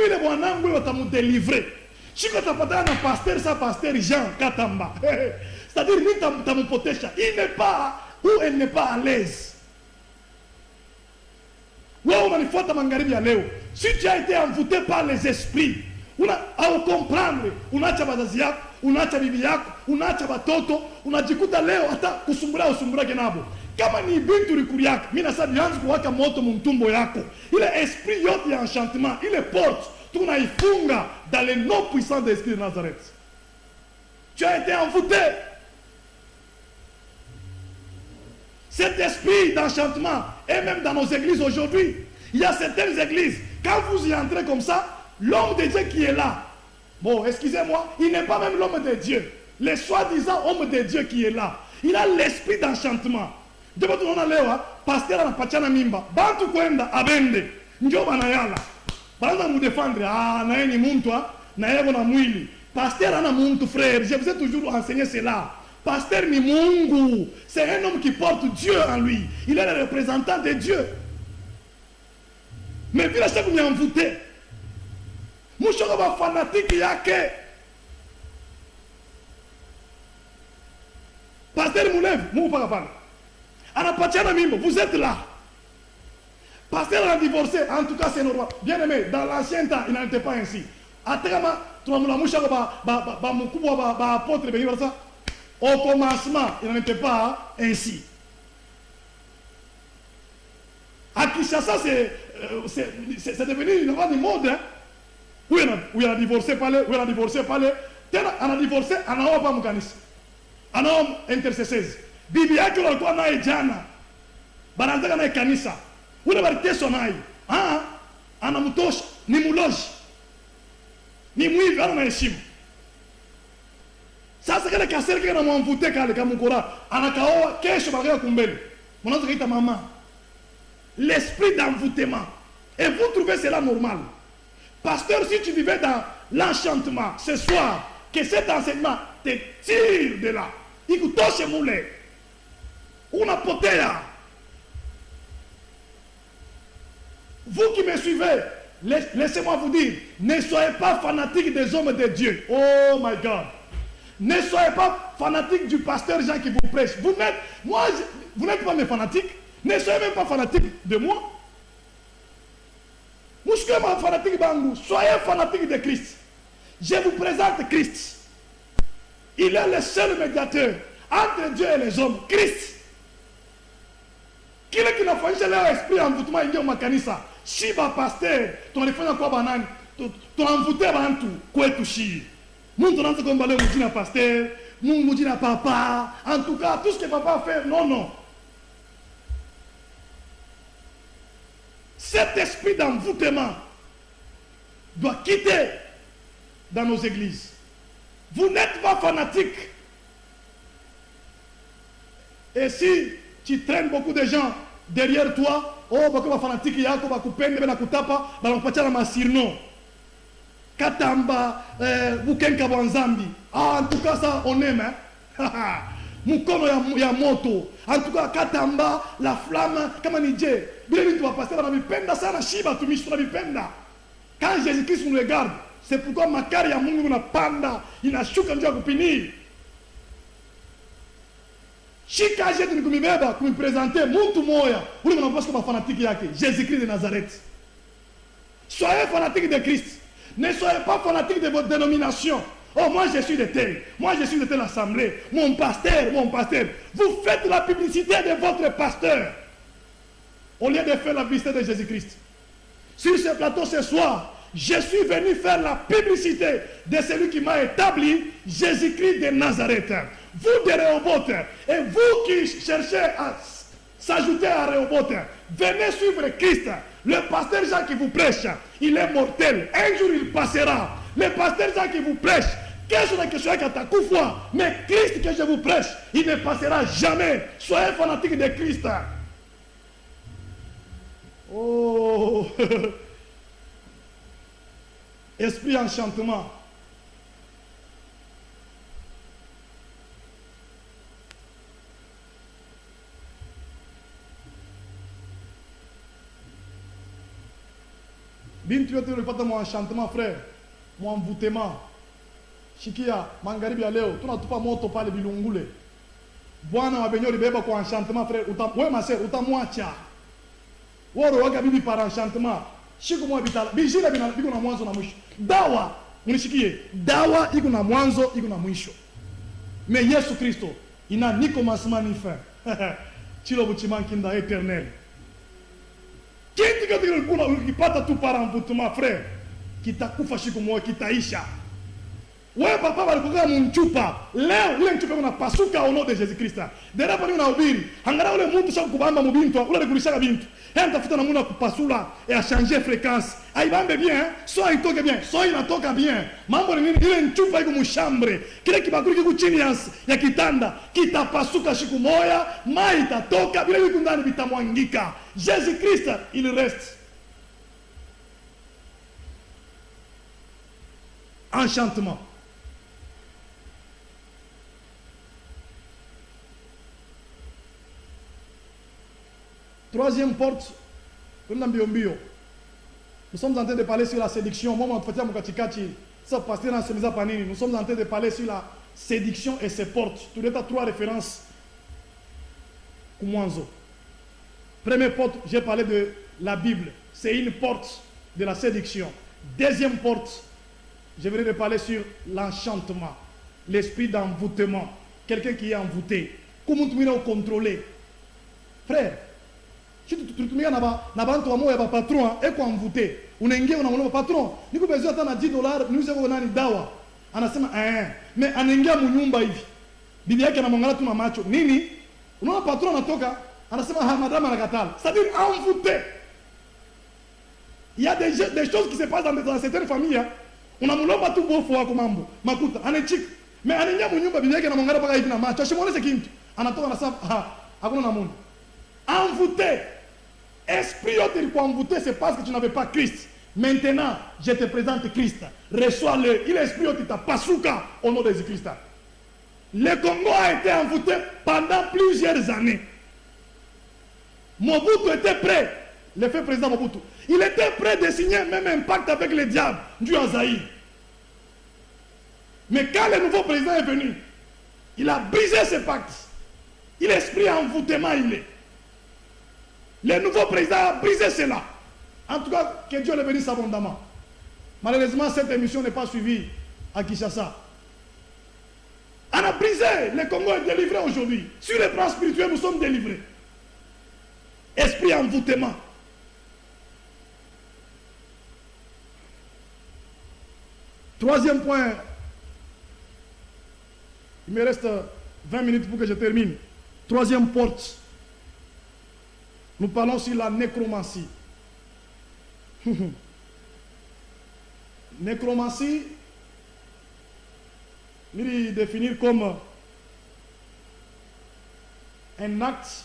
le bon angle, on t'a délivré. Si tu as pas un pasteur, ça pasteur Jean Katamba. C'est-à-dire, lui, t'as mon potécha. Il n'est pas, ou elle n'est pas à l'aise. Si tu as été envoûté par les esprits, à comprendre, unacha bazazi yako, unacha bibi yako, unacha batoto, unajikuta leo hata kusumbura kenabo. Kama ni bintu likuri yako, mimi nasabi yanzu kuwaka moto mumtumbo yako. Ile esprit yote ya enchantement, ile porte, tunaifunga dans le nom puissant de l'esprit de Nazareth. Tu as été envoûté. Cet esprit d'enchantement est même dans nos églises aujourd'hui. Il y a certaines églises, quand vous y entrez comme ça, l'homme de Dieu qui est là, bon, excusez-moi, il n'est pas même l'homme de Dieu. Le soi-disant homme de Dieu qui est là, il a l'esprit d'enchantement. De votre nom, pasteur à la pachana mimba, bantu kwenda abende, njo banayala. Banaza mu défendre, ah, nae ni muntu, nae na mwili. Pasteur ana muntu, frère, je vous ai toujours enseigné cela. Pasteur ni Mungu, c'est un homme qui porte Dieu en lui. Il est le représentant de Dieu. Mais puis là, c'est comme il est envoûté. Mouchaka va fanatique yake. Pasteur Moulev, mou pas capable. Anapatiana mimbo, vous êtes là. Pasteur a divorcé, en tout cas c'est normal. Bien aimé, dans l'ancien temps, il n'en était pas ainsi. Ategama, tu vas me mouchaka ba mukubwa ba apôtre bengi ça. Au commencement, il n'en était pas ainsi. À Kinshasa, c'est devenu une grande mode. Hein? Où il a divorcé par les, où il a divorcé par les. On a divorcé, on n'a pas moukanis. On a intercesseuse. Bibi yake walikuwa naye jana. Banataka naye kanisa. Ule bariteso naye. Anamtosha, ni muloji. ni mwivi ana heshima. Sasa kile kaseri kile anamvuta kale kama mkora anakaoa kesho baada kumbele. Mnaanza kuita mama. L'esprit d'envoûtement. Et vous trouvez cela normal? Pasteur, si tu vivais dans l'enchantement ce soir, que cet enseignement te tire de là. Il touche moulé. Una potea. Vous qui me suivez, laissez-moi vous dire, ne soyez pas fanatiques des hommes de Dieu. Oh my God. Ne soyez pas fanatiques du pasteur Jean qui vous prêche. Vous n'êtes pas mes fanatiques. Ne soyez même pas fanatiques de moi. Soyez fanatiques de Christ. Je vous présente Christ. Il est le seul médiateur entre Dieu et les hommes. Christ. Qui est qui n'a pas fait l'esprit envoûtement il dit au makanisa. Shiba pasteur, ton refait quoi banane, ton envoûté bantu, quoi touchi. Mon ton comme balé moudina pasteur, mon moudina papa. En tout cas, tout ce que papa fait, non, non. Cet esprit d'envoûtement doit quitter dans nos églises. Vous n'êtes pas fanatique. Et si tu traînes beaucoup de gens derrière toi, oh, bakoma fanatique yako bakupende bena kutapa, banakupatia na masirno. Katamba, bukenka bwanzambi. Ah, en tout cas ça on aime, hein. Mukono ya moto. En tout cas katamba, la flamme, kama nije. Bila vitu wapasteur wanavipenda sana shiba tumishi tunavipenda. Quand Jésus-Christ nous regarde, c'est pourquoi makari ya Mungu unapanda, inashuka njia kupinii. Shika jetu ni kumibeba, kumipresenter mtu moya, ule mnaposka mafanatiki yake, Jésus-Christ de Nazareth. Soyez fanatiques de Christ. Ne soyez pas fanatiques de votre dénomination. Oh, moi je suis de tel, moi je suis de telle assemblée, mon pasteur, mon pasteur. Vous faites la publicité de votre pasteur au lieu de faire la publicité de Jésus-Christ. Sur ce plateau ce soir, je suis venu faire la publicité de celui qui m'a établi, Jésus-Christ de Nazareth. Vous de Rehoboth, et vous qui cherchez à s'ajouter à Rehoboth, venez suivre Christ. Le pasteur Jean qui vous prêche, il est mortel. Un jour il passera. Le pasteur Jean qui vous prêche, mais Christ que je vous prêche, il ne passera jamais. Soyez fanatiques de Christ. Oh, esprit enchantement. Bin tu as pas mon enchantement, frère, mon envoûtement. Shikia, mangaribi ya leo, tunatupa moto pale bilungule. Bwana wa benyo libeba kwa enchantement, frère. Ouais ma sœur, utamwacha. Woro waga bibi par enchantement. Shiku mwa bitala. Bijila biko na mwanzo na mwisho. Dawa, unishikie. Dawa iko na mwanzo, iko na mwisho. Mais Yesu Kristo, ina ni commencement ni fin. Chilo buchimankinda éternel. Kinti katika ukipata tu par envoûtement, frère, kitakufa shiku moja, kitaisha. Wewe papa walikuwa mchupa. Leo ile mchupa unapasuka au nom de Jésus Christ. Dera pale unahubiri. Angalau ule mtu sasa kubamba mubintu, ule alikulisha bintu. Yeye mtafuta namna kupasula et à changer fréquence. Aibambe bien, soit itoke bien, soit inatoka bien. Mambo ni nini? Ile mchupa iko mshambre. Kile kibakuli kiko chini ya kitanda, kitapasuka siku moja, mai itatoka, bila vitu ndani vitamwangika. Jésus Christ, il reste. Enchantement. Troisième porte, nous sommes en train de parler sur la séduction. Nous sommes en train de parler sur la séduction et ses portes. Tu as trois références. Première porte, j'ai parlé de la Bible. C'est une porte de la séduction. Deuxième porte, je vais parler sur l'enchantement, l'esprit d'envoûtement. Quelqu'un qui est envoûté. Comment tu vas contrôler? Frère, si tu tumia na bantu wa moyo ba patron eko envoûté, unaingia unamwona patron, niko besoin hata na $10, niuze kwa nani dawa. Anasema mais anaingia mnyumba hivi. Bibi yake anamwangalia tu na macho. Nini? Unaona patron anatoka, anasema madame anakatala. C'est-à-dire envoûté. Il y a des choses qui se passent dans certaines familles. unamulomba tu bofu wako mambo makuta anechika me anenya munyumba bibi yake anamwangalia paka hivi na macho ashimwone kintu anatoka na sasa hakuna na Mungu envoûté esprit yote ilikuwa envoûté c'est parce que tu n'avais pas Christ. Maintenant je te présente Christ, reçois-le. Il esprit yote tapasuka au nom de Jésus-Christ. Le Congo a été envoûté pendant plusieurs années. Mobutu était prêt, le fait président Mobutu, il était prêt de signer même un pacte avec le diable du Zaïre. Mais quand le nouveau président est venu, il a brisé ce pacte. Il esprit envoûtement il est. Le nouveau président a brisé cela. En tout cas, que Dieu le bénisse abondamment. Malheureusement, cette émission n'est pas suivie à Kinshasa. On a brisé, le Congo est délivré aujourd'hui. Sur le plan spirituel, nous sommes délivrés. Esprit envoûtement. Troisième point. Il me reste 20 minutes pour que je termine. Troisième porte. Nous parlons sur la nécromancie. Nécromancie, il est défini comme un acte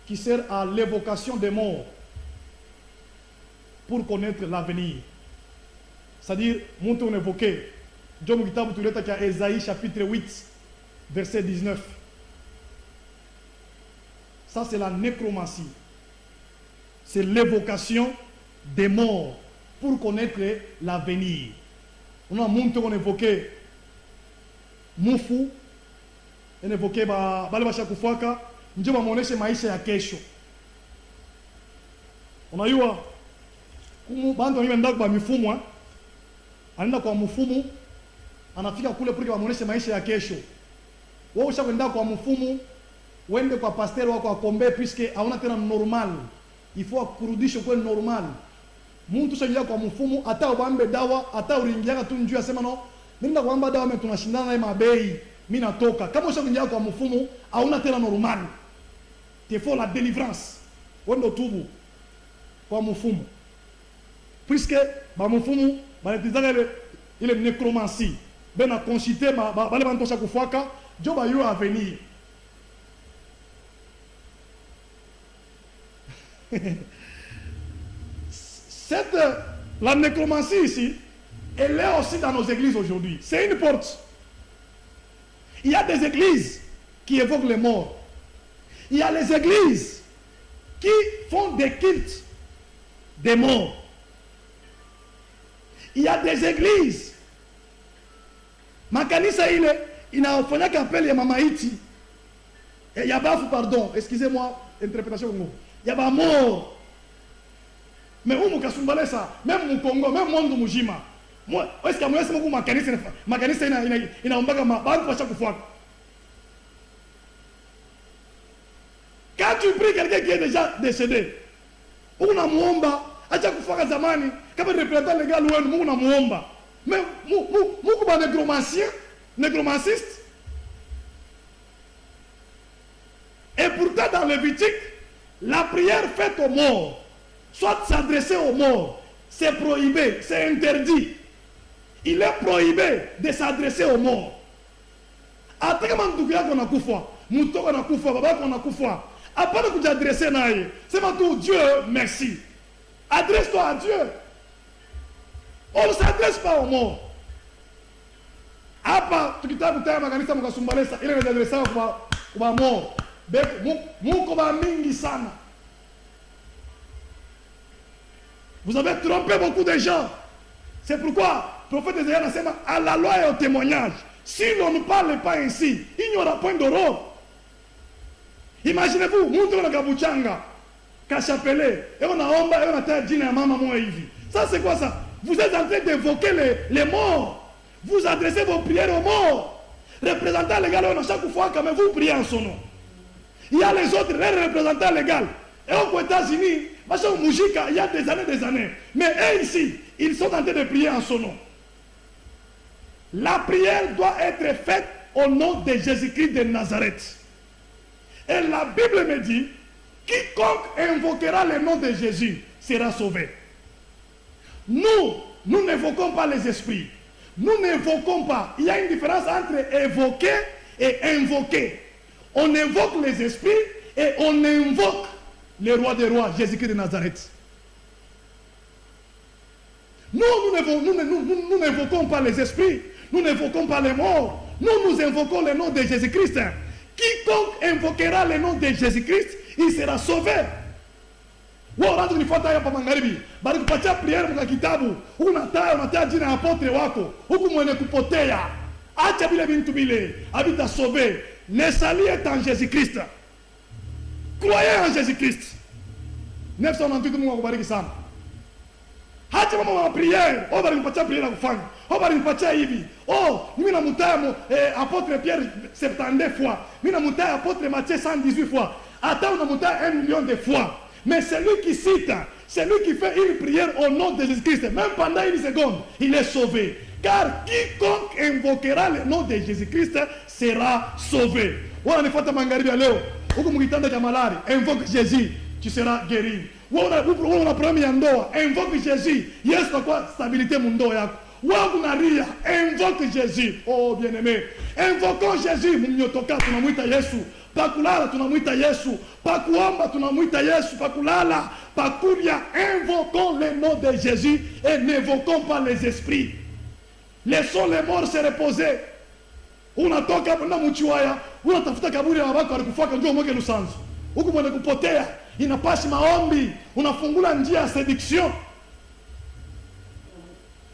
qui sert à l'évocation des morts pour connaître l'avenir. C'est-à-dire, nous on évoqué, John Kitabu Tuleta qui a Ésaïe chapitre 8, verset 19. Ça, c'est la nécromancie. C'est l'évocation des morts pour connaître l'avenir. On a monté, on évoqué Mufu, on évoqué Balibasha Kufwaka, Ndiyo mamoneshe maisha ya kesho. Unajua, bantu wanaenda kwa mifumo, anaenda kwa mfumo, anafika kule pour mamoneshe maisha ya kesho. Wewe ushakwenda kwa mfumo, uende kwa pasteur wako akombe puisque hauna tena normal. Il faut kurudisha kwa normal. Muntu shangia kwa mfumo hata ubambe dawa hata uringiaka tu njoo asema no nenda kuamba dawa mimi tunashindana na mabei mimi natoka kama ushakuingia kwa mfumo hauna tena normal. Il faut la délivrance. Wendo tubu kwa mfumo. Puisque ba mfumo banatizaka ile nécromancie. Bena consulter bale bantosha kufaka jo ba yo avenir. La nécromancie ici, elle est aussi dans nos églises aujourd'hui. C'est une porte. Il y a des églises qui évoquent les morts. Il y a les églises qui font des cultes des morts. Il y a des églises. Makanisa il a fait un appel à Mamaïti. Il y a bafu, pardon, excusez-moi, interprétation. Il y a pas mort. Mais où mukasumbale ça, même au Congo, même monde mujima. Moi, est-ce que moi c'est beaucoup makanisa ina ombaga mabantu kwa chaque fois. Quand tu pries quelqu'un qui est déjà décédé, una muomba acha kufaka zamani kama représentant légal wenu Mungu na muomba. Mais Mungu ba nécromanciste. Et pourtant dans Lévitique, la prière faite aux morts, soit s'adresser aux morts, c'est prohibé, c'est interdit. Il est prohibé de s'adresser aux morts. Hata kama ndugu yako anakufa, mtoto anakufa, babako anakufa, hapana kujadresser naye. Sema tu Dieu merci. Adresse-toi à Dieu. On ne s'adresse pas aux morts. Hapa tukitaka kutaya makanisa mkasumbalesa ile inadresa kwa mort. Mungu ba mingi sana. Vous avez trompé beaucoup de gens. C'est pourquoi le prophète Esaïe a dit à la loi et au témoignage. Si l'on ne parle pas ainsi, il n'y aura point d'aurore. Imaginez-vous, Mungu na kabuchanga, kachapele, et on a omba, et on a ta dîner à maman moi hivi. Ça c'est quoi ça? Vous êtes en train d'évoquer les morts. Vous adressez vos prières aux morts. Représentant légal, on a chaque fois quand même vous priez en son nom. Il y a les autres, les représentants légaux. Et aux États-Unis, il y a des années. Mais eux ici, ils sont en train de prier en son nom. La prière doit être faite au nom de Jésus-Christ de Nazareth. Et la Bible me dit, quiconque invoquera le nom de Jésus sera sauvé. Nous, nous n'invoquons pas les esprits. Nous n'invoquons pas. Il y a une différence entre évoquer et invoquer. On invoque les esprits et on invoque le roi des rois, Jésus-Christ de Nazareth. Nous n'invoquons pas les esprits, nous n'invoquons pas les morts, nous invoquons le nom de Jésus-Christ. Quiconque invoquera le nom de Jésus-Christ, il sera sauvé. Wao nifuata hapa magharibi, bali kupatia prayer kwa kitabu, unataa jina ya apotre wako, huku mwenye kupotea. Acha vile vitu vile, habita sauvé. Le salut est en Jésus-Christ. Croyez en Jésus-Christ. 998 Mungu akubariki sana. Hacha mama wa prière, bali nipatia prière kufanya. Bali nipatia hivi. Mimi namutaya apôtre Pierre 72 fois. Mimi namutaya apôtre Matthieu 118 fois. Attends, namutaya 1 million de fois. Mais celui qui cite, celui qui fait une prière au nom de Jésus-Christ, même pendant une seconde, il est sauvé. Car quiconque invoquera le nom de Jésus-Christ sera sauvé. Voilà, il faut te mangarer leo. Huko mkitanda cha malari, invoque Jésus, tu seras guéri. Voilà, una problème ya ndoa, invoque Jésus. Yesu kwa stabilité mu ndoa yako. Wewe unalia, invoque Jésus. Oh bien-aimé, invoquons Jésus, mnyotoka tunamwita Yesu. Pakulala tunamwita Yesu, pakuomba tunamwita Yesu, pakulala, pakulia, invoquons le nom de Jésus et n'invoquons pas les esprits. Laissons les morts se reposer. Unatoka na mchiwaya, unatafuta kaburi ya babako alikufaka njoo mweke Lusanzu. Huku mwenye kupotea, inapasi maombi, unafungula njia ya séduction.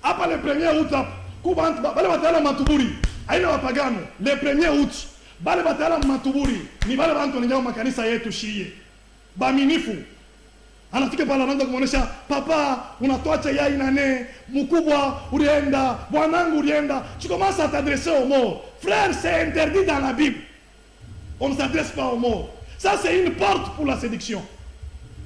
Hapa le premier août hapa, kubantu bale batala matuburi, aina wapagano, le premier août, bale batala matuburi, ni bale bantu wanajao makanisa yetu shie. Baminifu. Anafika pale anaanza kumuonesha, papa unatoacha yai nane, mkubwa ulienda, bwanangu ulienda. Tu commences à t'adresser aux morts. Frère, c'est interdit dans la Bible. On ne s'adresse pas aux morts. Ça c'est une porte pour la séduction.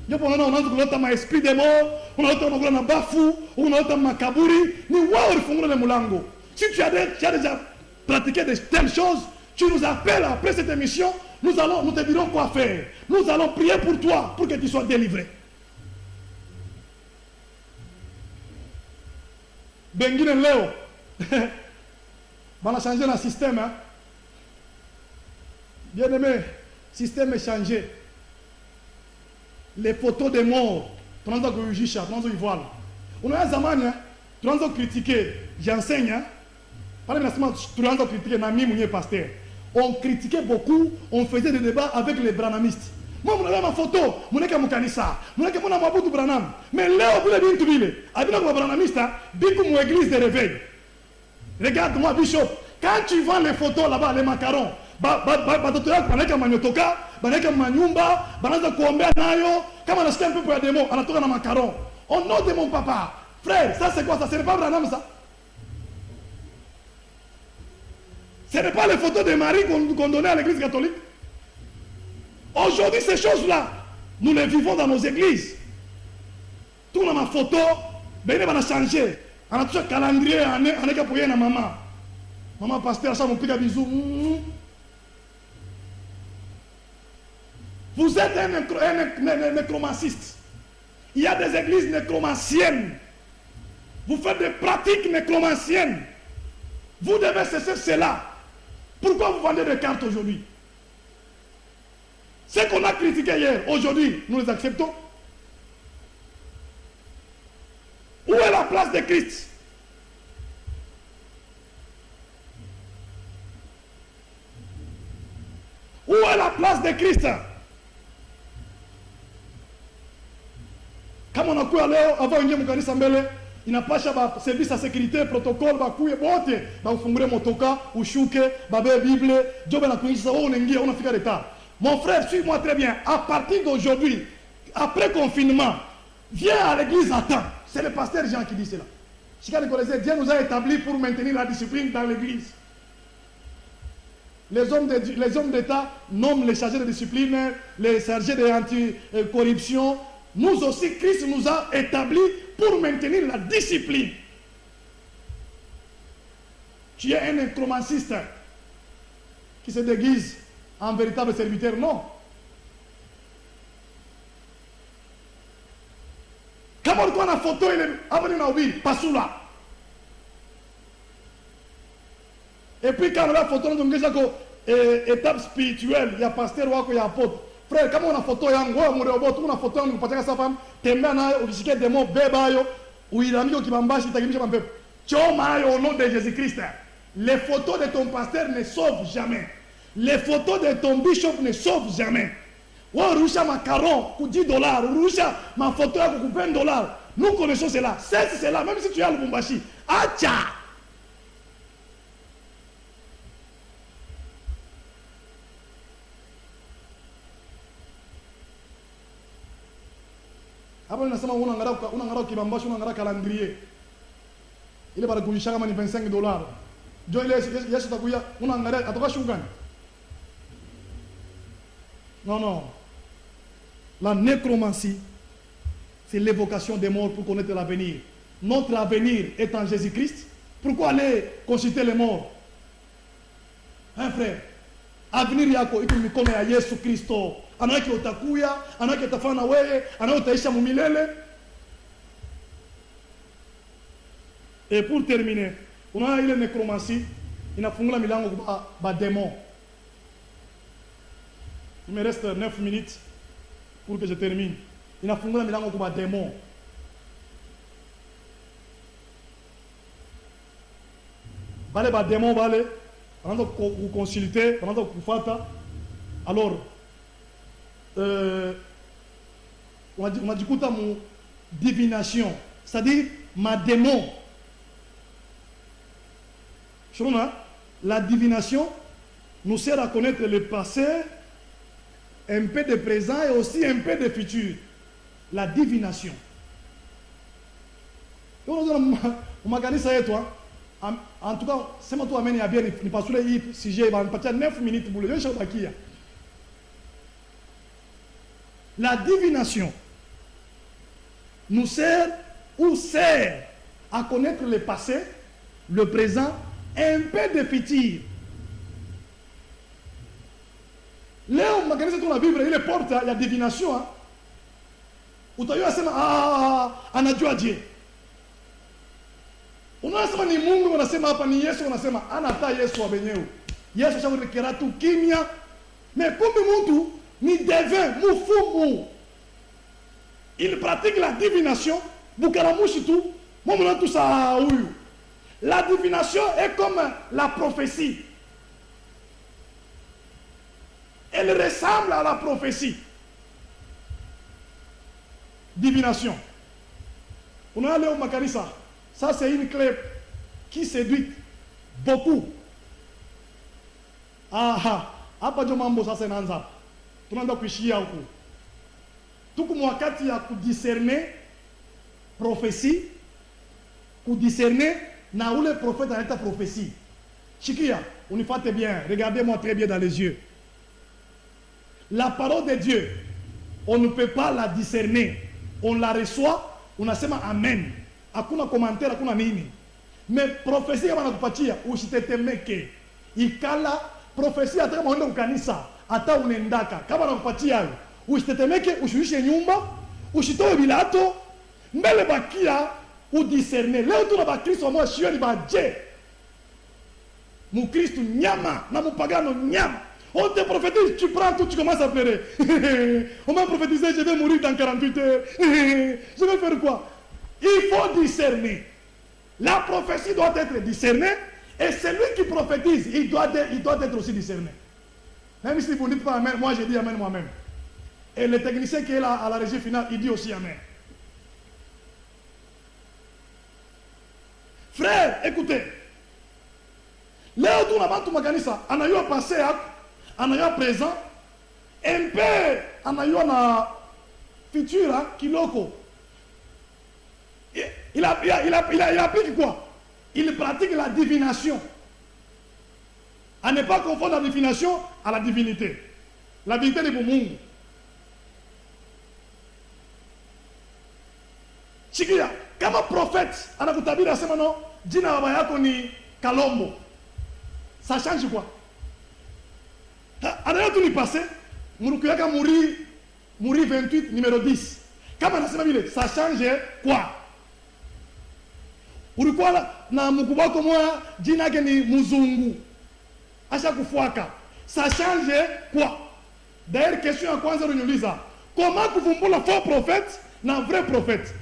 Ndipo unaanza kuleta ma esprit de mort, unaleta unakula na bafu, unaleta makaburi, ni wao ulifungua le mulango. Si tu as déjà pratiqué de telles choses, tu nous appelles après cette émission, nous te dirons quoi faire. Nous allons prier pour toi pour que tu sois délivré. Bengine leo bana changer le système, hein? Bien aimé, système est changé. Les photos de mort, tunaanza kujisha, tunaanza kuivala. Unaona zamani, tunaanza critiquer, j'enseigne, hein? Pale nasema tunaanza critiquer na mimi mwenyewe pasteur. On critiquait beaucoup, on faisait des débats avec les branamistes. Moi, je ma photo, je suis Moukanissa, je suis Maboutou Branham. Mais là, vous avez dit, je suis branamiste, je suis une église de réveil. Regarde-moi, Bishop, quand tu vends les photos là-bas, les macarons, baneka manyotoka, baneka manyumba, banaka kuombea nayo, kama nasikia un peu pour des mots, anatoka na macaron. Au nom de mon papa, frère, ça c'est quoi ça? Ce n'est pas Branham ça? Ce n'est pas les photos de Marie qu'on donnait à l'église catholique? Aujourd'hui, ces choses-là, nous les vivons dans nos églises. Tout dans ma photo, ben on a changé. On a tout un calendrier, on est capouillé na maman. Maman pasteur, ça mon pique à bisous. Vous êtes un nécromanciste. Il y a des églises nécromanciennes. Vous faites des pratiques nécromanciennes. Vous devez cesser cela. Pourquoi vous vendez des cartes aujourd'hui? Ce qu'on a critiqué hier, aujourd'hui, nous les acceptons. Où est la place de Christ? Où est la place de Christ? Comme on a pu aller avant une mkanisa mbele, inapasha ba service à sécurité, protocole, ba kuye bote, ba ufungure motoka, ushuke, ba be Bible, jobe na kuingiza wewe unaingia unafika retard. Mon frère, suis-moi très bien. À partir d'aujourd'hui, après confinement, viens à l'église à temps. C'est le pasteur Jean qui dit cela. Dieu nous a établis pour maintenir la discipline dans l'église. Les hommes d'État nomment les chargés de discipline, les chargés de anti-corruption. Nous aussi, Christ nous a établis pour maintenir la discipline. Tu es un nécromanciste qui se déguise en véritable serviteur, non. Kama ulikuwa na photo ile hapo ni mahubiri, pasula. Et puis quand on a photo on ko étape spirituelle, il y a pasteur wako ya apôtre. Frère, kama una photo yangu wewe mreobo tu una photo yangu kupataka safa tembea nayo ukisikia demo beba hayo uilamike kibambashi itakimisha mampepo. Choma hayo au nom de Jésus-Christ. Les photos de ton pasteur ne sauvent jamais. Les photos de ton bishop ne sauvent jamais. Ouais, rusha macaron pour 10 $, rusha ma photo pour 20 $. Nous connaissons cela. C'est cela, même si tu es à Lubumbashi. Acha! Hapo ninasema unaangalia kibambashi, unaangalia calendrier. Ile bado kuisha kama ni 25 $. Jo ile Yesu takuya unaangalia atoka shungani. Non. La nécromancie, c'est l'évocation des morts pour connaître l'avenir. Notre avenir est en Jésus-Christ. Pourquoi aller consulter les morts? Hein, frère? Avenir yako iko mikono ya Yesu Kristo. Anawake utakuya, anawake utafana wewe, anawake utaisha mumilele. Et pour terminer, on a ile nécromancie, inafungula milango ba démon. Il me reste 9 minutes pour que je termine. Inafungula milango kwa démon. Bale ba démon bale, pendant que vous consultez, pendant que vous faites, alors on a dit quoi mon divination, c'est-à-dire ma démon. La divination nous sert à connaître le passé, un peu de présent et aussi un peu de futur. La divination. En tout cas, c'est moi qui amène à bien, il passe sur les sujets, il va passer 9 minutes pour le jeu. La divination nous sert ou sert à connaître le passé, le présent, un peu de futur. Là, on m'a dit dans la Bible, il porte la divination. Hein. Où tu as dit, anajua Dieu. Unasema ni Mungu, unasema hapa ni Yesu, unasema anata Yesu abenyewe. Yesu shakurekera tu kimya. Mais kumbe mtu ni devin mufumu. Il pratique la divination, bukaramushi tu, momona tout ça huyu. La divination est comme la prophétie. Elle ressemble à la prophétie. Divination. On a allé au Makanisa. Ça, c'est une clé qui séduit beaucoup. Hapa jo mambo sasa inaanza. Tunaanza kuishia huku. Tuko mwakati ya kudiscerner prophétie, kudiscerner na ule prophète analeta prophétie. Chikia, unifate bien, regardez-moi très bien dans les yeux. La parole de Dieu, on ne peut pas la discerner. On la reçoit, on asema amen. Hakuna commentaire, hakuna nini. Mais prophétie kama nakupatia usitetemeke. Ikala prophétie hata unaenda ukanisa, hata unaendaka. Kama nakupatia usitetemeke, ushushe nyumba, ushitoe bilato, mbele bakia udiscerner. Leo tuna bakristo wa shioni baje. Mukristo nyama na mupagano nyama. On te prophétise, tu prends tout, tu commences à pleurer. On m'a prophétisé, je vais mourir dans 48 heures. Je vais faire quoi? Il faut discerner. La prophétie doit être discernée et celui qui prophétise, il doit être aussi discerné. Même si vous ne dites pas amen, moi je dis amen moi-même. Et le technicien qui est là à la régie finale, il dit aussi amen. Frère, écoutez. Là où on a tout maganisa, on a eu un passé, on a eu un présent, un peu, on a eu un futur, kiloko. Il applique quoi? Il pratique la divination. À ne pas confondre la divination à la divinité. La divinité est pour monde. Chikia, comme un prophète, on a kutabiri asema no, jina baba yako ni Kalombo. Ça change quoi? Alors tout est passé, Mourukuyaka mourir 28, numéro 10. Kama nasema vile, ça change quoi? Ulikuwa na mkubwa wako moja jina yake ni mzungu. Acha kufuaka. Ça change quoi? D'ailleurs, question ya kwanza uniuliza, comment kuvumbula faux prophète na vrai prophète?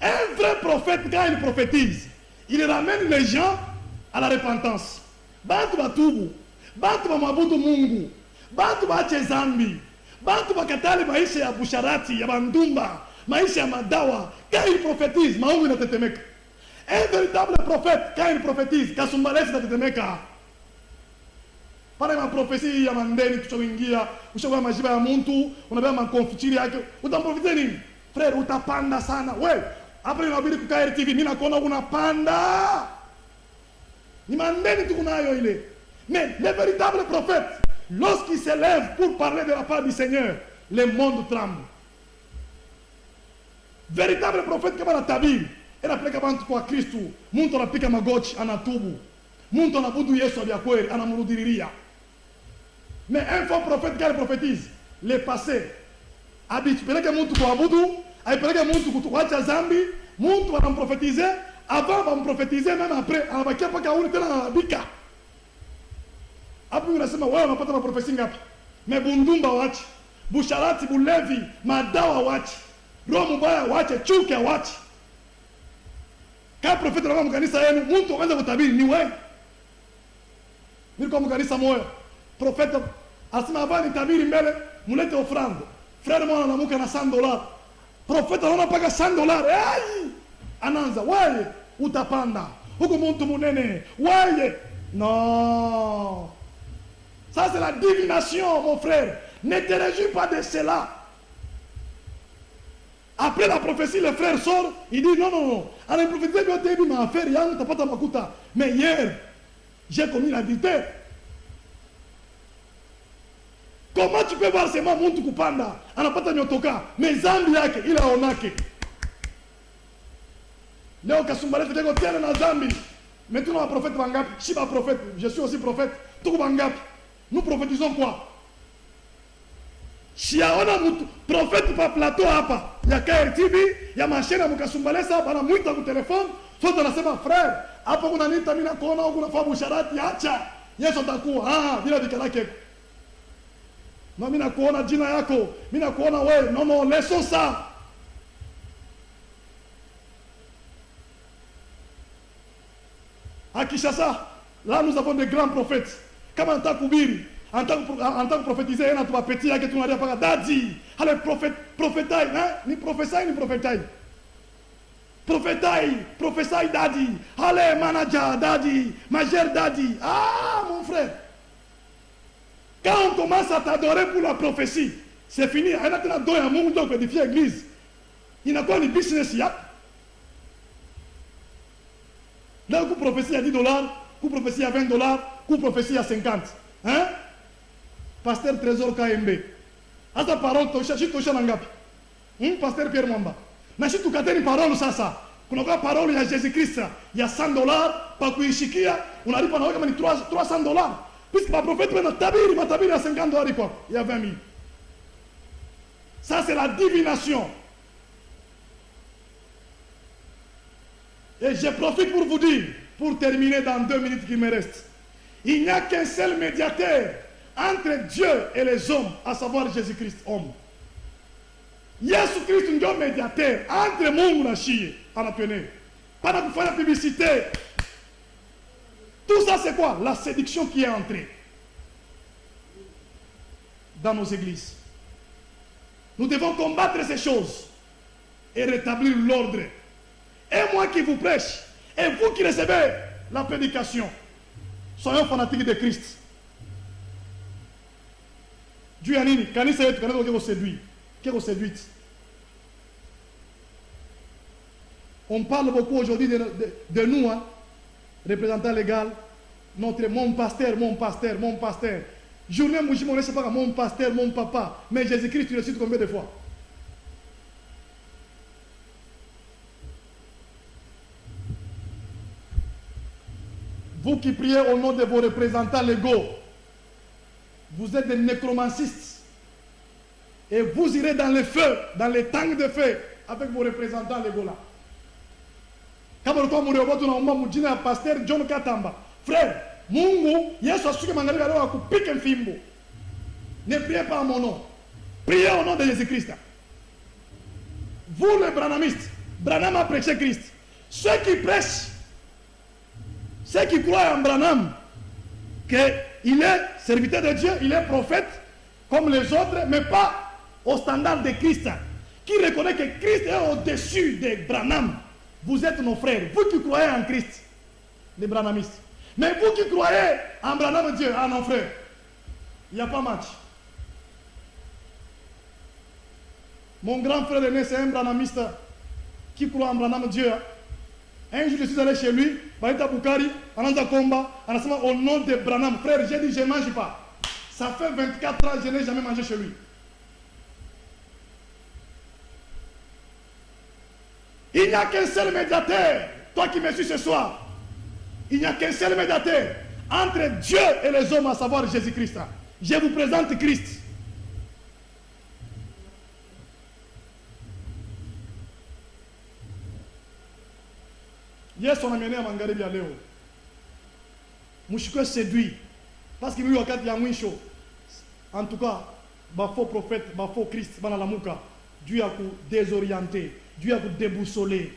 Un vrai prophète, quand il prophétise, il ramène les gens à la repentance. Bantu batubu, bantu bamwabudu Mungu, bantu baache zambi, bantu bakatali maisha ya busharati, ya bandumba, maisha ya madawa. Quand il prophétise, maungu inatetemeka. Un véritable prophète, quand il prophétise, kasumbalesi inatetemeka. Pale maprophesie ya mandeni kuchoingia, ushakuwa majiba ya mtu, unabeba makonfitiri yake, utamprofite nini? Frère, utapanda sana. Wewe, hapa inabidi kukaa RTV, mimi nakuona unapanda. Ni mandeni tu kunayo ile. Mais le véritable prophète, lorsqu'il s'élève pour parler de la part du Seigneur, le monde tremble. Véritable prophète kama anatabiri, anapeleka bantu kwa Kristo, mtu anapika magoti, anatubu. Mtu anabudu Yesu vya kweli, anamrudiria. Mais un faux prophète quand il prophétise, le passé habite peleke mtu kuabudu, aipeleke mtu kuacha zambi, mtu anamprophétiser, avant bamprophétiser même après, anabakia paka uni tena anabika. Hapo unasema wewe unapata maprofesi ngapi? Mais bundumba wachi, busharati, bulevi, madawa wachi, roho mbaya wachi, chuki wachi. Kama profeti na mkanisa yenu, mtu anaweza kutabiri ni wewe. Mimi kwa mkanisa moyo, profeta asema hapa tabiri mbele, mulete ofrande. Frère mwana anamuka na $100. Profeta anaona paka $100. Ai! Anaanza, wewe utapanda. Huko mtu munene, wewe. Non. Ça c'est la divination, mon frère. Ne te réjouis pas de cela. Après la prophétie, le frère sort, il dit non, non, non. Alors, le prophète dit, ma affaire, yann, t'as pas ta makuta. Mais hier, j'ai commis l'adultère. Comment tu peux voir seulement muntu kupanda? Anapata nyotoka. Mais zambi yake, il a onake. Leo kasumbalete kego tena na zambi. Maintenant, un prophète bangapi. Je suis pas prophète, je suis aussi prophète. Tout bangapi. Nous prophétisons quoi? Shiaona mtu prophète pa plateau hapa ya KRTV ya mashine mkasumbalesa bana muita ku telefone sote anasema frère hapo kuna nita mimi nakuona huko unafanya busharati acha Yesu atakuwa bila vikalake na mimi nakuona jina yako mimi nakuona wewe non non laissons ça. À Kinshasa là nous avons des grands prophètes kama ntakubiri en tant que prophétiser, il y a un petit qui est là par Dadi. Allez, prophétaille, hein? Ni prophétaille, ni prophétaille. Prophétaille, Dadi. Allez, manager, Dadi. Major, Dadi. Ah, mon frère. Quand on commence à t'adorer pour la prophétie, c'est fini. Il y a un don à mon don pour édifier l'église. Il n'a pas de business. Là, vous prophétie à $10, vous prophétie à $20, vous prophétie à 50. Hein? Pasteur Trésor KMB. Asa parole tosha nangapi? Pasteur Pierre Mwamba. Na shi tukateni parole sasa. Kuna kwa parole ya Jésus Christ ya $100 pa kuishikia unalipa na kama ni $300. Puisque ma prophète matabiri ya $50 quoi. Il y a 20 000. Ça c'est la divination. Et je profite pour vous dire, pour terminer dans 2 minutes qui me restent. Il n'y a qu'un seul médiateur entre Dieu et les hommes, à savoir Jésus-Christ, homme. Jésus-Christ est un médiateur entre Mungu na shie, anapene. Pas de faire la publicité. Tout ça c'est quoi? La séduction qui est entrée dans nos églises. Nous devons combattre ces choses et rétablir l'ordre. Et moi qui vous prêche, et vous qui recevez la prédication, soyons fanatiques de Christ. Dieu a dit, kanisa yetu kanisa kiko séduit, kiko séduite. On parle beaucoup aujourd'hui de nous, hein, représentants légal, mon pasteur. Journée Mouji, on ne sait pas mon pasteur, mon papa, mais Jésus-Christ, tu le cites combien de fois? Vous qui priez au nom de vos représentants légaux, vous êtes des nécromancistes. Et vous irez dans le feu, dans les tanks de feu, avec vos représentants légaux là. Kama ulikuwa mlioboto tunaomba mjina ya Pasteur John Katamba. Frère, Mungu Yesu asuke magharibi leo akupike mfimbo. Ne priez pas à mon nom. Priez au nom de Jésus-Christ. Vous les branhamistes, Branham a prêché Christ. Ceux qui prêchent, ceux qui croient en Branham, qu'il est serviteur de Dieu, il est prophète comme les autres, mais pas au standard de Christ. Qui reconnaît que Christ est au-dessus de Branham. Vous êtes nos frères. Vous qui croyez en Christ, les branhamistes. Mais vous qui croyez en Branham Dieu, à nos frères, il n'y a pas match. Mon grand frère aîné, c'est un branhamiste qui croit en Branham Dieu. Un jour, je suis allé chez lui, Baïta Boukari, Ananda Komba, au nom de Branham. Frère, j'ai dit, je ne mange pas. Ça fait 24 ans, je n'ai jamais mangé chez lui. Il n'y a qu'un seul médiateur, toi qui me suis ce soir. Il n'y a qu'un seul médiateur entre Dieu et les hommes, à savoir Jésus-Christ. Je vous présente Christ. Hier, on a mené à Mangaribi à Léo. Mouchiko séduit. Parce qu'il y a eu chaud. En tout cas, ma faux prophète, ma faux Christ, Dieu a désorienté. Dieu a déboussolé.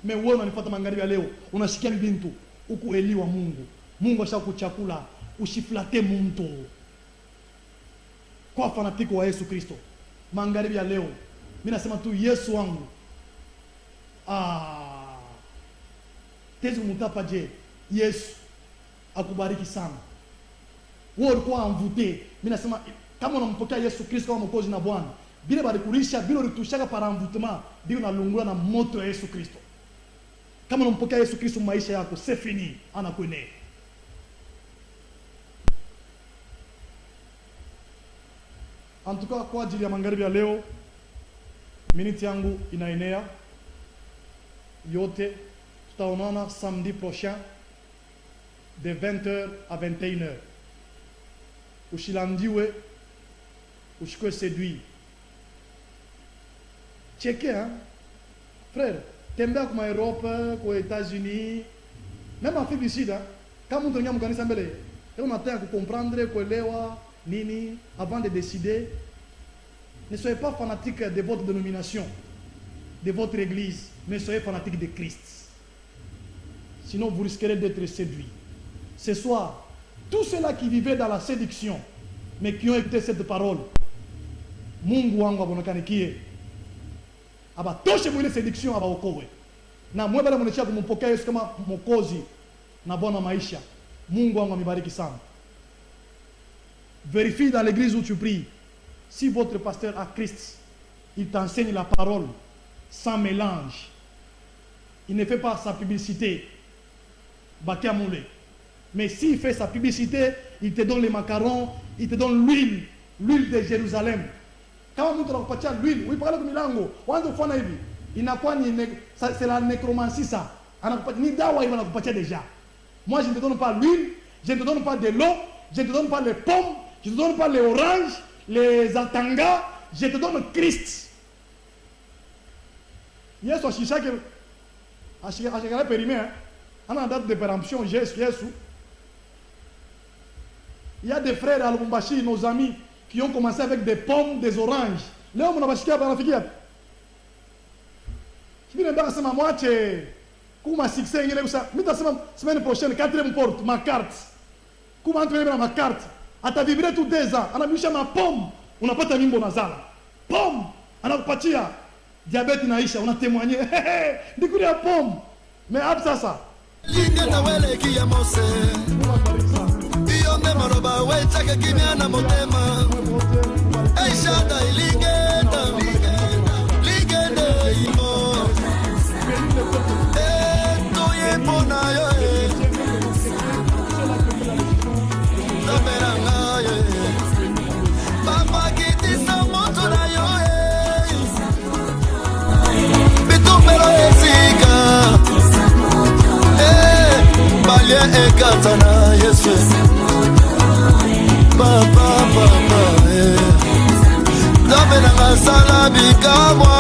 Mais wewe unanifuata magharibi ya leo, unashikia bintu huku eliwa Mungu. Mungu ashakuchakula, usiflate mtu. Kwa fanatiko wa Yesu Kristo. Magharibi ya leo, mimi nasema tu Yesu wangu. Tezi mutapa je, Yesu akubariki sana. Wewe ulikuwa mvute. Mimi nasema kama unampokea Yesu Kristo kama mwokozi na Bwana, bila barikulisha, bila ulitushaka para mvutema, bila unalungula na moto ya Yesu Kristo. Kama unampokea Yesu Kristo maisha yako, c'est fini, anakuene. En tout cas, kwa ajili ya magharibi ya leo, minute yangu inaenea. Yote, tutaonana samedi prochain de 20h à 21h. Ushilandiwe, ushikwe séduit. Checker, hein? Frère, tembea kwa Europe, kwa États-Unis, même en Afrique du Sud, hein? Quand on regarde mon canisa, on attend à comprendre, kuelewa, nini, avant de décider. Ne soyez pas fanatique de votre dénomination, de votre église, mais soyez fanatique de Christ. Sinon, vous risquerez d'être séduit. Ce soir, tous ceux-là qui vivaient dans la séduction, mais qui ont écouté cette parole, Mungu wangu abonekane kie. Aba toshe mwile séduction aba okowe. Na mwe bala mnechia kumpokea Yesu kama mwokozi na Bwana maisha. Mungu wangu amibariki sana. Vérifie dans l'église où tu pries. Si votre pasteur a Christ, il t'enseigne la parole sans mélange. Il ne fait pas sa publicité. Bakia moule. Mais s'il fait sa publicité, il te donne les macarons, il te donne l'huile de Jérusalem. Kama mtu anakupatia l'huile, uipakale kwa milango, wanza kufanya hivi. Inakuwa ni c'est la nécromancie ça. Anakupatia ni dawa hiyo anakupatia déjà. Moi je ne te donne pas l'huile, je ne te donne pas de l'eau, je ne te donne pas les pommes, je ne te donne pas les oranges, les atangas, je te donne Christ. Yesu ashishake ashikala périmé, hein. Ana date de péremption Jésus. Il y a des frères à Lubumbashi, nos amis, qui ont commencé avec des pommes, des oranges. Leo mnabashikia banafikia. Kibine mbaka sema mwache kuma succès ingine kusa. Mitasema semaine prochaine 4e porte ma carte. Kuma antu na ma carte. Ata vibrer tout 2 ans. Anabisha ma pomme, unapata mimbo nazala. Pomme anakupatia diabete inaisha, unatemwanye. Ndikuri ya pomme. Mais hap sasa. Lingena wele kia mose. Iyone maroba wechake kimya na motema. Eishada ilingenda. Ligende imo. Toye pona yo. Taberanga yo. Papa kiti sa moto na yo. Bitumelo esika. Balie ekatana Yesu. Papa, nanga sala bikamwa